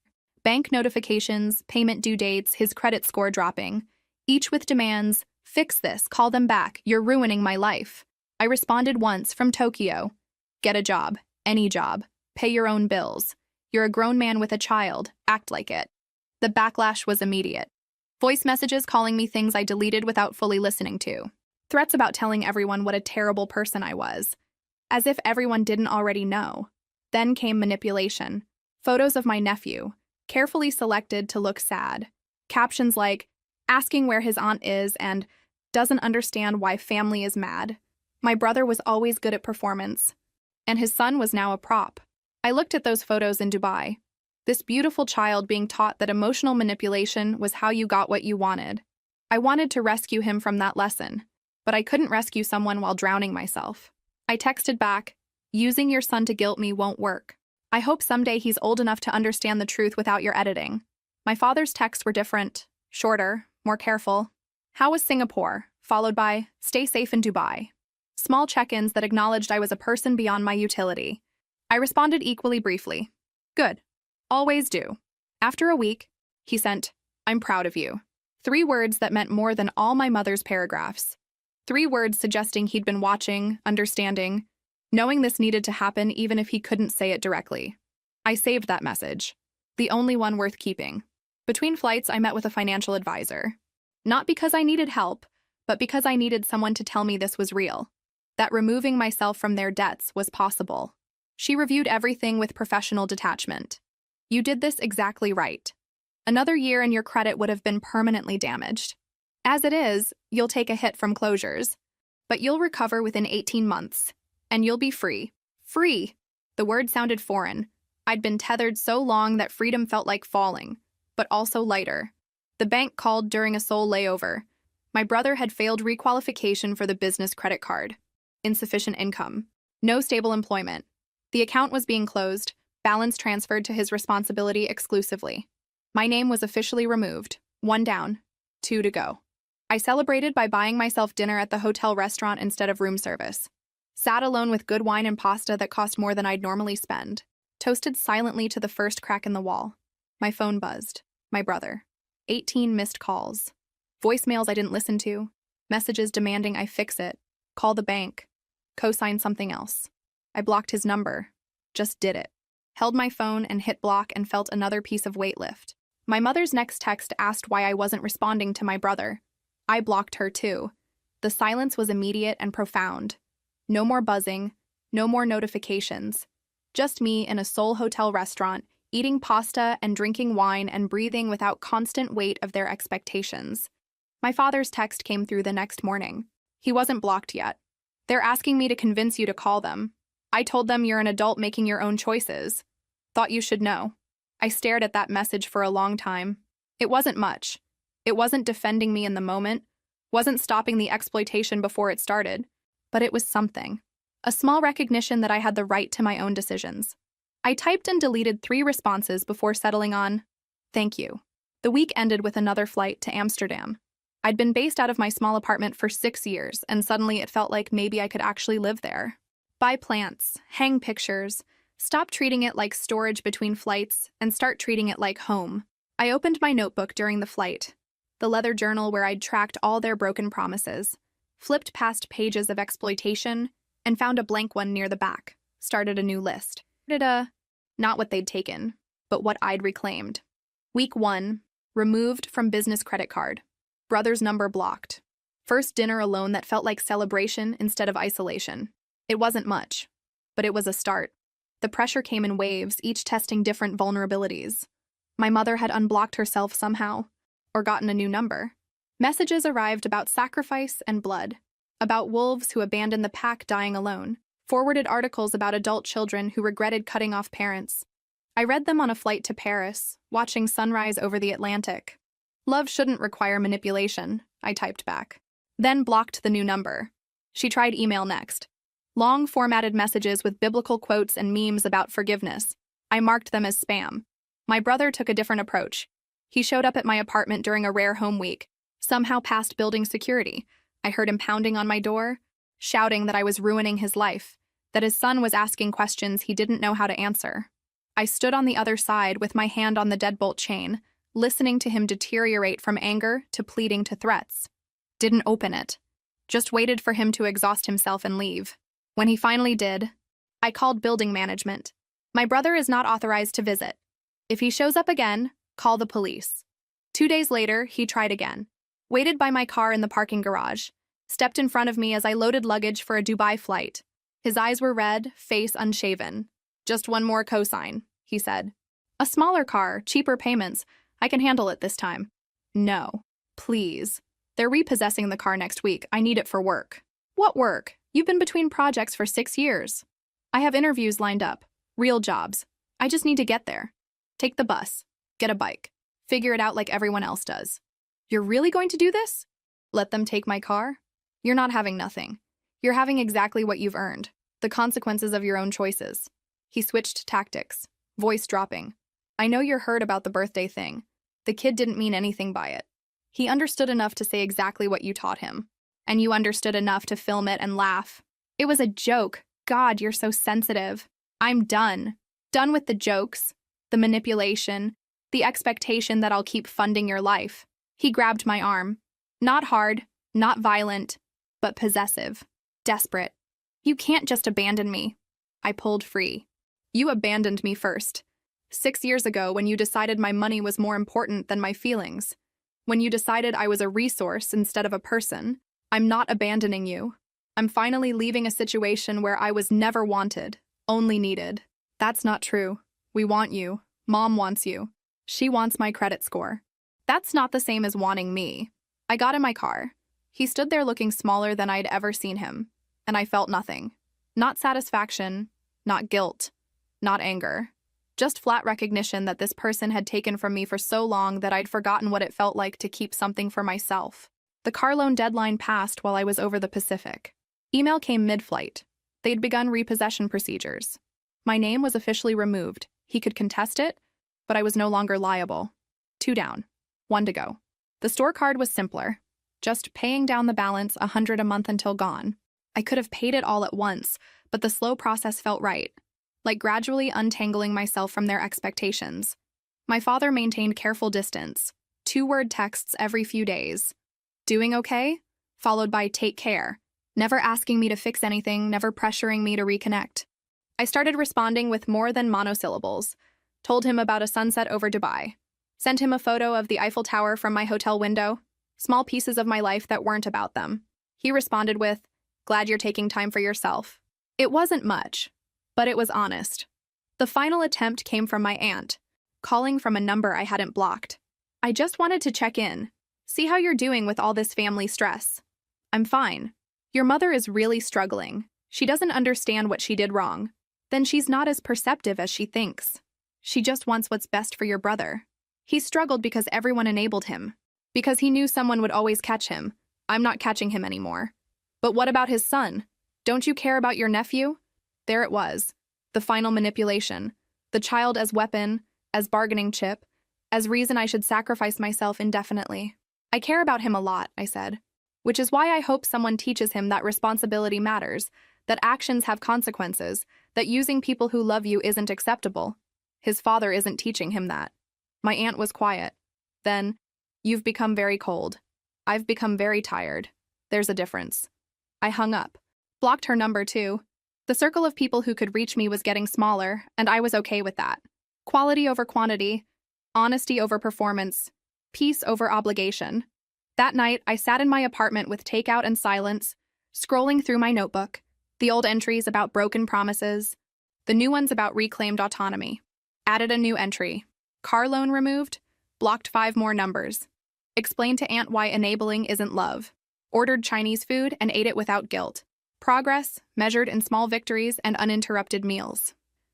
Bank notifications, payment due dates, his credit score dropping, each with demands, fix this, call them back, you're ruining my life. I responded once from Tokyo. Get a job, any job, pay your own bills. You're a grown man with a child, act like it. The backlash was immediate. Voice messages calling me things I deleted without fully listening to. Threats about telling everyone what a terrible person I was, as if everyone didn't already know. Then came manipulation. Photos of my nephew, carefully selected to look sad. Captions like, asking where his aunt is and doesn't understand why family is mad. My brother was always good at performance, and his son was now a prop. I looked at those photos in Dubai. This beautiful child being taught that emotional manipulation was how you got what you wanted. I wanted to rescue him from that lesson, but I couldn't rescue someone while drowning myself. I texted back, using your son to guilt me won't work. I hope someday he's old enough to understand the truth without your editing. My father's texts were different, shorter, more careful. How was Singapore? Followed by, stay safe in Dubai. Small check-ins that acknowledged I was a person beyond my utility. I responded equally briefly. Good. Always do. After a week, he sent, I'm proud of you. 3 words that meant more than all my mother's paragraphs. 3 words suggesting he'd been watching, understanding, knowing this needed to happen even if he couldn't say it directly. I saved that message. The only one worth keeping. Between flights, I met with a financial advisor. Not because I needed help, but because I needed someone to tell me this was real. That removing myself from their debts was possible. She reviewed everything with professional detachment. You did this exactly right. Another year and your credit would have been permanently damaged. As it is, you'll take a hit from closures. But you'll recover within 18 months. And you'll be free. Free! The word sounded foreign. I'd been tethered so long that freedom felt like falling, but also lighter. The bank called during a sole layover. My brother had failed requalification for the business credit card. Insufficient income. No stable employment. The account was being closed, balance transferred to his responsibility exclusively. My name was officially removed. 1 down, 2 to go. I celebrated by buying myself dinner at the hotel restaurant instead of room service. Sat alone with good wine and pasta that cost more than I'd normally spend. Toasted silently to the first crack in the wall. My phone buzzed. My brother. 18 missed calls. Voicemails I didn't listen to. Messages demanding I fix it. Call the bank. Co-sign something else. I blocked his number. Just did it. Held my phone and hit block and felt another piece of weight lift. My mother's next text asked why I wasn't responding to my brother. I blocked her too. The silence was immediate and profound. No more buzzing, no more notifications. Just me in a Seoul hotel restaurant, eating pasta and drinking wine and breathing without constant weight of their expectations. My father's text came through the next morning. He wasn't blocked yet. They're asking me to convince you to call them. I told them you're an adult making your own choices. Thought you should know. I stared at that message for a long time. It wasn't much. It wasn't defending me in the moment, wasn't stopping the exploitation before it started, but it was something. A small recognition that I had the right to my own decisions. I typed and deleted 3 responses before settling on, thank you. The week ended with another flight to Amsterdam. I'd been based out of my small apartment for 6 years, and suddenly it felt like maybe I could actually live there. Buy plants, hang pictures, stop treating it like storage between flights, and start treating it like home. I opened my notebook during the flight, the leather journal where I'd tracked all their broken promises, flipped past pages of exploitation, and found a blank one near the back, started a new list. Not what they'd taken, but what I'd reclaimed. Week 1, removed from business credit card. Brother's number blocked. First dinner alone that felt like celebration instead of isolation. It wasn't much, but it was a start. The pressure came in waves, each testing different vulnerabilities. My mother had unblocked herself somehow, or gotten a new number. Messages arrived about sacrifice and blood, about wolves who abandoned the pack dying alone, forwarded articles about adult children who regretted cutting off parents. I read them on a flight to Paris, watching sunrise over the Atlantic. Love shouldn't require manipulation, I typed back. Then blocked the new number. She tried email next. Long formatted messages with biblical quotes and memes about forgiveness. I marked them as spam. My brother took a different approach. He showed up at my apartment during a rare home week, somehow passed building security. I heard him pounding on my door, shouting that I was ruining his life, that his son was asking questions he didn't know how to answer. I stood on the other side with my hand on the deadbolt chain, listening to him deteriorate from anger to pleading to threats. Didn't open it. Just waited for him to exhaust himself and leave. When he finally did, I called building management. My brother is not authorized to visit. If he shows up again, call the police. 2 days later, he tried again. Waited by my car in the parking garage. stepped in front of me as I loaded luggage for a Dubai flight. His eyes were red, face unshaven. "Just one more cosign," he said. "A smaller car, cheaper payments. I can handle it this time." "No. Please. They're repossessing the car next week. I need it for work." "What work? You've been between projects for 6 years." "I have interviews lined up. Real jobs. I just need to get there. Take the bus. Get a bike. Figure it out like everyone else does." "You're really going to do this?" "Let them take my car?" "You're not having nothing. You're having exactly what you've earned. The consequences of your own choices." He switched tactics, voice dropping. "I know you're hurt about the birthday thing. The kid didn't mean anything by it. He understood enough to say exactly what you taught him. And you understood enough to film it and laugh. It was a joke. God, you're so sensitive. I'm done. Done with the jokes, the manipulation, the expectation that I'll keep funding your life." He grabbed my arm. Not hard, not violent, but possessive, desperate. "You can't just abandon me." I pulled free. "You abandoned me first. 6 years ago when you decided my money was more important than my feelings. When you decided I was a resource instead of a person. I'm not abandoning you. I'm finally leaving a situation where I was never wanted, only needed." "That's not true. We want you. Mom wants you. She wants my credit score." "That's not the same as wanting me." I got in my car. He stood there looking smaller than I'd ever seen him, and I felt nothing. Not satisfaction, not guilt, not anger. Just flat recognition that this person had taken from me for so long that I'd forgotten what it felt like to keep something for myself. The car loan deadline passed while I was over the Pacific. Email came mid-flight. They'd begun repossession procedures. My name was officially removed. He could contest it, but I was no longer liable. 2 down. 1 to go. The store card was simpler. Just paying down the balance, $100 a month until gone. I could have paid it all at once, but the slow process felt right. Like gradually untangling myself from their expectations. My father maintained careful distance. 2-word texts every few days. "Doing okay?" Followed by "take care." Never asking me to fix anything, never pressuring me to reconnect. I started responding with more than monosyllables. Told him about a sunset over Dubai. Sent him a photo of the Eiffel Tower from my hotel window. Small pieces of my life that weren't about them. He responded with, "Glad you're taking time for yourself." It wasn't much, but it was honest. The final attempt came from my aunt, calling from a number I hadn't blocked. "I just wanted to check in. See how you're doing with all this family stress." "I'm fine. Your mother is really struggling. She doesn't understand what she did wrong. Then she's not as perceptive as she thinks. She just wants what's best for your brother. He struggled because everyone enabled him. Because he knew someone would always catch him. I'm not catching him anymore. But what about his son? Don't you care about your nephew?" There it was. The final manipulation. The child as weapon, as bargaining chip, as reason I should sacrifice myself indefinitely. "I care about him a lot," I said. "Which is why I hope someone teaches him that responsibility matters, that actions have consequences, that using people who love you isn't acceptable." His father isn't teaching him that. My aunt was quiet. Then, "You've become very cold. I've become very tired. There's a difference." I hung up. Blocked her number too. The circle of people who could reach me was getting smaller, and I was okay with that. Quality over quantity, honesty over performance, peace over obligation. That night, I sat in my apartment with takeout and silence, scrolling through my notebook, the old entries about broken promises, the new ones about reclaimed autonomy. Added a new entry. Car loan removed, blocked 5 more numbers. Explained to Aunt why enabling isn't love. Ordered Chinese food and ate it without guilt. Progress, measured in small victories and uninterrupted meals.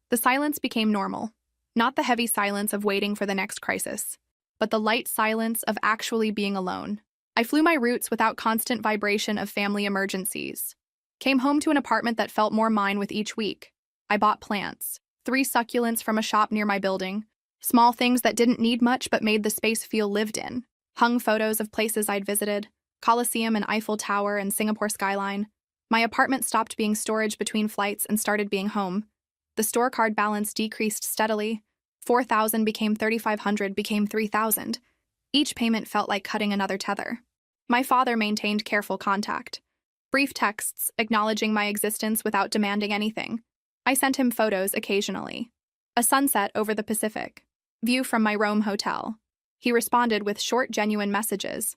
The silence became normal. Not the heavy silence of waiting for the next crisis, but the light silence of actually being alone. I flew my routes without constant vibration of family emergencies. Came home to an apartment that felt more mine with each week. I bought plants, 3 succulents from a shop near my building, small things that didn't need much but made the space feel lived in. Hung photos of places I'd visited, Colosseum and Eiffel Tower and Singapore skyline. My apartment stopped being storage between flights and started being home. The store card balance decreased steadily. 4,000 became 3,500 became 3,000. Each payment felt like cutting another tether. My father maintained careful contact. Brief texts acknowledging my existence without demanding anything. I sent him photos occasionally. A sunset over the Pacific. View from my Rome hotel. He responded with short, genuine messages.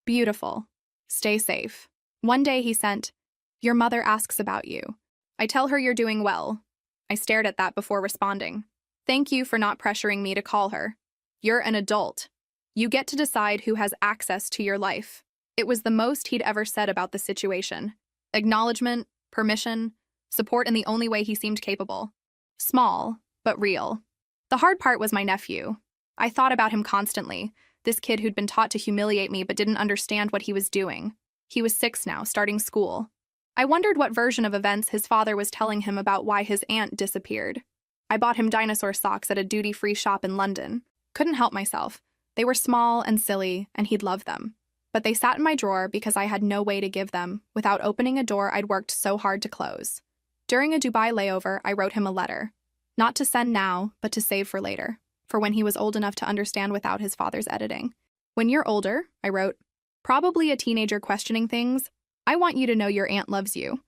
Beautiful. Stay safe. One day he sent, "Your mother asks about you. I tell her you're doing well." I stared at that before responding. "Thank you for not pressuring me to call her. You're an adult. You get to decide who has access to your life." It was the most he'd ever said about the situation. Acknowledgement, permission, support in the only way he seemed capable. Small, but real. The hard part was my nephew. I thought about him constantly, this kid who'd been taught to humiliate me but didn't understand what he was doing. He was 6 now, starting school. I wondered what version of events his father was telling him about why his aunt disappeared. I bought him dinosaur socks at a duty-free shop in London. Couldn't help myself. They were small and silly, and he'd love them. But they sat in my drawer because I had no way to give them, without opening a door I'd worked so hard to close. During a Dubai layover, I wrote him a letter. Not to send now, but to save for later, for when he was old enough to understand without his father's editing. "When you're older," I wrote, "probably a teenager questioning things, I want you to know your aunt loves you.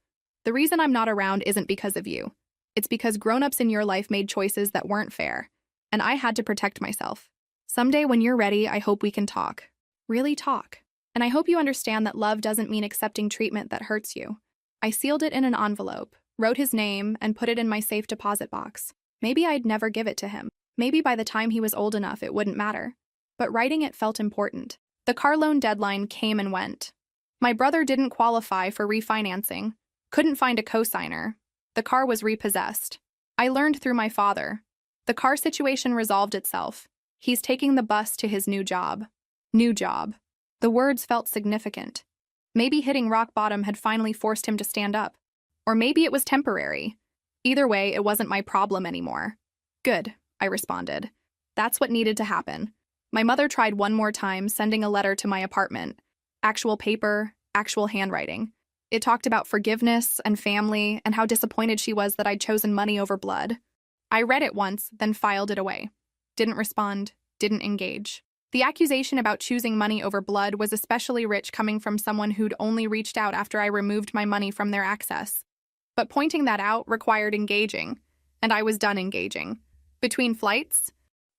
The reason I'm not around isn't because of you. It's because grown-ups in your life made choices that weren't fair, and I had to protect myself. Someday when you're ready, I hope we can talk. Really talk. And I hope you understand that love doesn't mean accepting treatment that hurts you." I sealed it in an envelope, wrote his name, and put it in my safe deposit box. Maybe I'd never give it to him. Maybe by the time he was old enough, it wouldn't matter. But writing it felt important. The car loan deadline came and went. My brother didn't qualify for refinancing, couldn't find a cosigner. The car was repossessed. I learned through my father. The car situation resolved itself. He's taking the bus to his new job. New job. The words felt significant. Maybe hitting rock bottom had finally forced him to stand up. Or maybe it was temporary. Either way, it wasn't my problem anymore. "Good," I responded. That's what needed to happen. My mother tried one more time, sending a letter to my apartment. Actual paper, actual handwriting. It talked about forgiveness and family and how disappointed she was that I'd chosen money over blood. I read it once, then filed it away. Didn't respond, didn't engage. The accusation about choosing money over blood was especially rich coming from someone who'd only reached out after I removed my money from their access. But pointing that out required engaging, and I was done engaging. Between flights,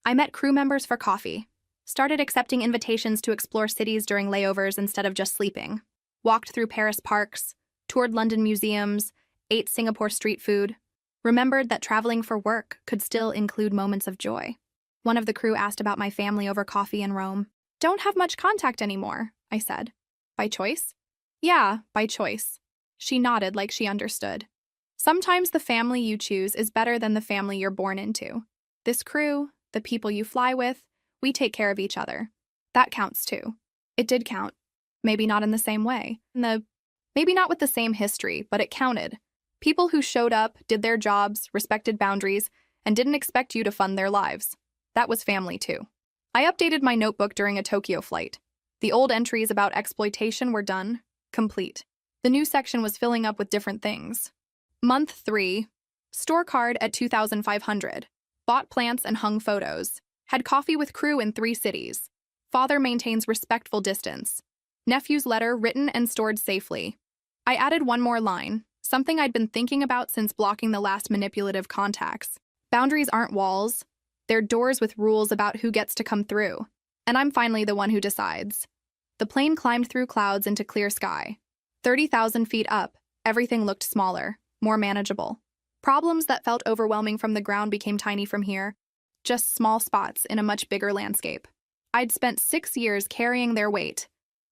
I met crew members for coffee. Started accepting invitations to explore cities during layovers instead of just sleeping. Walked through Paris parks, toured London museums, ate Singapore street food. Remembered that traveling for work could still include moments of joy. One of the crew asked about my family over coffee in Rome. "Don't have much contact anymore," I said. "By choice?" "Yeah, by choice." She nodded like she understood. Sometimes the family you choose is better than the family you're born into. This crew, the people you fly with, we take care of each other. That counts too. It did count. Maybe not in the same way. Maybe not with the same history, but it counted. People who showed up, did their jobs, respected boundaries, and didn't expect you to fund their lives. That was family too. I updated my notebook during a Tokyo flight. The old entries about exploitation were done, complete. The new section was filling up with different things. Month 3. Store card at 2,500. Bought plants and hung photos. Had coffee with crew in 3 cities. Father maintains respectful distance. Nephew's letter written and stored safely. I added one more line, something I'd been thinking about since blocking the last manipulative contacts. Boundaries aren't walls. They're doors with rules about who gets to come through. And I'm finally the one who decides. The plane climbed through clouds into clear sky. 30,000 feet up, everything looked smaller, more manageable. Problems that felt overwhelming from the ground became tiny from here. Just small spots in a much bigger landscape. I'd spent 6 years carrying their weight,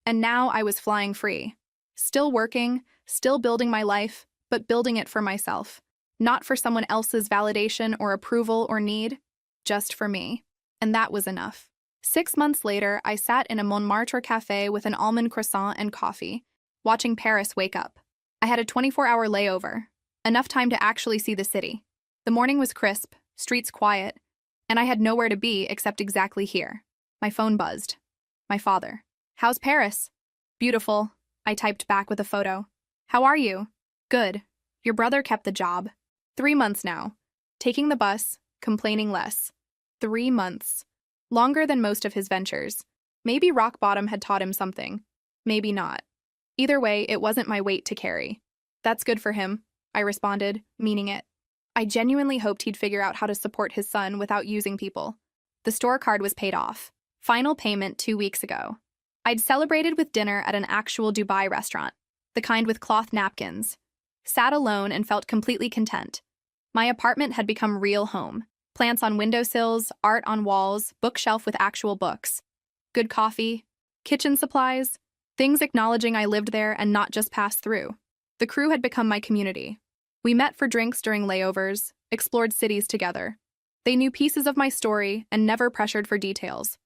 and now I was flying free. Still working, still building my life, but building it for myself. Not for someone else's validation or approval or need, just for me. And that was enough. 6 months later, I sat in a Montmartre cafe with an almond croissant and coffee, watching Paris wake up. I had a 24-hour layover, enough time to actually see the city. The morning was crisp, streets quiet, and I had nowhere to be except exactly here. My phone buzzed. My father. "How's Paris?" "Beautiful," I typed back with a photo. "How are you?" "Good. Your brother kept the job. 3 months now. Taking the bus, complaining less. 3 months. Longer than most of his ventures. Maybe rock bottom had taught him something. Maybe not. Either way, it wasn't my weight to carry. That's good for him, I responded, meaning it. I genuinely hoped he'd figure out how to support his son without using people. The store card was paid off. Final payment 2 weeks ago. I'd celebrated with dinner at an actual Dubai restaurant. the kind with cloth napkins. Sat alone and felt completely content. My apartment had become real home. Plants on windowsills, art on walls, bookshelf with actual books. Good coffee, kitchen supplies, things acknowledging I lived there and not just passed through. The crew had become my community. We met for drinks during layovers, explored cities together. They knew pieces of my story and never pressured for details.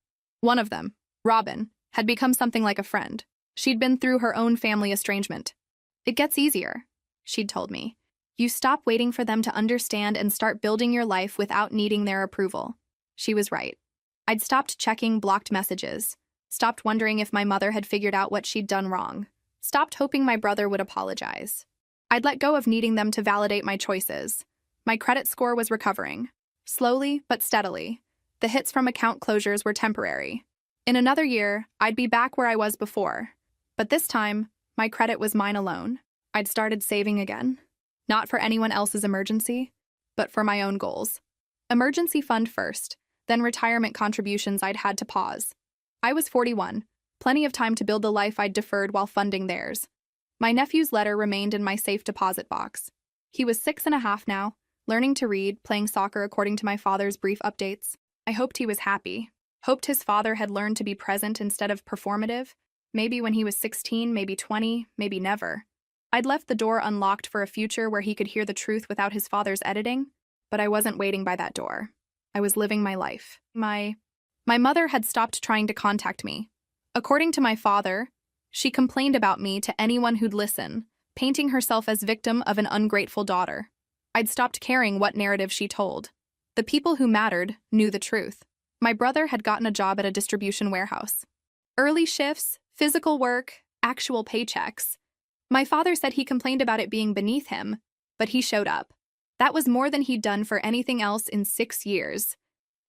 One of them, Robin, had become something like a friend. She'd been through her own family estrangement. "It gets easier," she'd told me. "You stop waiting for them to understand and start building your life without needing their approval." She was right. I'd stopped checking blocked messages, stopped wondering if my mother had figured out what she'd done wrong, stopped hoping my brother would apologize. I'd let go of needing them to validate my choices. My credit score was recovering. Slowly but steadily. The hits from account closures were temporary. In another year, I'd be back where I was before. But this time, my credit was mine alone. I'd started saving again. Not for anyone else's emergency, but for my own goals. Emergency fund first, then retirement contributions I'd had to pause. I was 41, plenty of time to build the life I'd deferred while funding theirs. My nephew's letter remained in my safe deposit box. He was 6.5 now, learning to read, playing soccer according to my father's brief updates. I hoped he was happy. Hoped his father had learned to be present instead of performative. Maybe when he was 16, maybe 20, maybe never. I'd left the door unlocked for a future where he could hear the truth without his father's editing, but I wasn't waiting by that door. I was living my life. My mother had stopped trying to contact me. According to my father, she complained about me to anyone who'd listen, painting herself as victim of an ungrateful daughter. I'd stopped caring what narrative she told. The people who mattered knew the truth. My brother had gotten a job at a distribution warehouse. Early shifts, physical work, actual paychecks. My father said he complained about it being beneath him, but he showed up. That was more than he'd done for anything else in 6 years.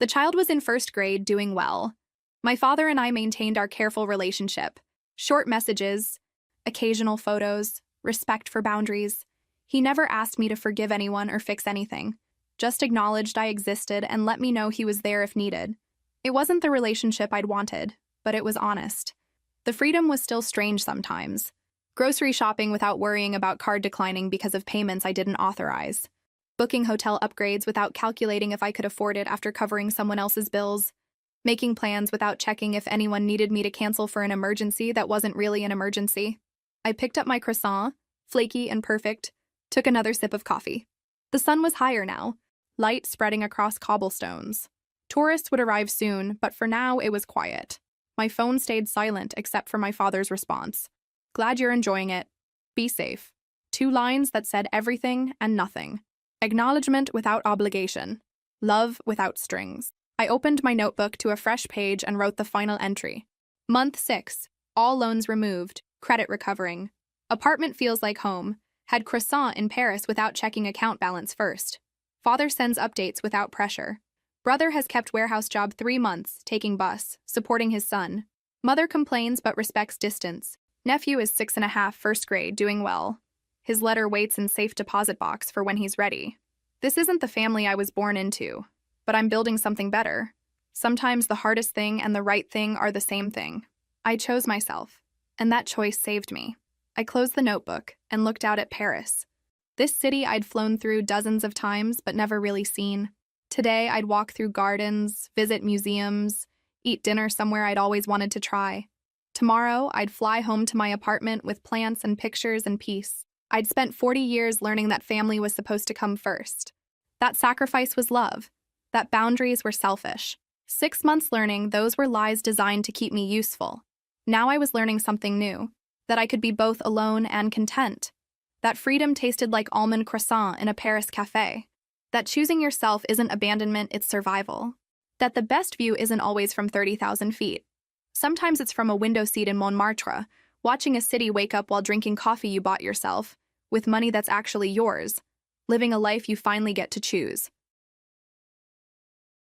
The child was in 1st grade, doing well. My father and I maintained our careful relationship. Short messages, occasional photos, respect for boundaries. He never asked me to forgive anyone or fix anything, just acknowledged I existed and let me know he was there if needed. It wasn't the relationship I'd wanted, but it was honest. The freedom was still strange sometimes. Grocery shopping without worrying about card declining because of payments I didn't authorize. Booking hotel upgrades without calculating if I could afford it after covering someone else's bills. Making plans without checking if anyone needed me to cancel for an emergency that wasn't really an emergency. I picked up my croissant, flaky and perfect, took another sip of coffee. The sun was higher now, light spreading across cobblestones. Tourists would arrive soon, but for now it was quiet. My phone stayed silent except for my father's response. "Glad you're enjoying it. Be safe." 2 lines that said everything and nothing. Acknowledgement without obligation. Love without strings. I opened my notebook to a fresh page and wrote the final entry. Month 6. All loans removed. Credit recovering. Apartment feels like home. Had croissant in Paris without checking account balance first. Father sends updates without pressure. Brother has kept warehouse job 3 months, taking bus, supporting his son. Mother complains but respects distance. Nephew is 6.5, 1st grade, doing well. His letter waits in safe deposit box for when he's ready. This isn't the family I was born into, but I'm building something better. Sometimes the hardest thing and the right thing are the same thing. I chose myself, and that choice saved me. I closed the notebook and looked out at Paris. This city I'd flown through dozens of times but never really seen. Today I'd walk through gardens, visit museums, eat dinner somewhere I'd always wanted to try. Tomorrow I'd fly home to my apartment with plants and pictures and peace. I'd spent 40 years learning that family was supposed to come first. That sacrifice was love. That boundaries were selfish. 6 months learning those were lies designed to keep me useful. Now I was learning something new. That I could be both alone and content. That freedom tasted like almond croissant in a Paris cafe. That choosing yourself isn't abandonment, it's survival. That the best view isn't always from 30,000 feet. Sometimes it's from a window seat in Montmartre, watching a city wake up while drinking coffee you bought yourself, with money that's actually yours, living a life you finally get to choose.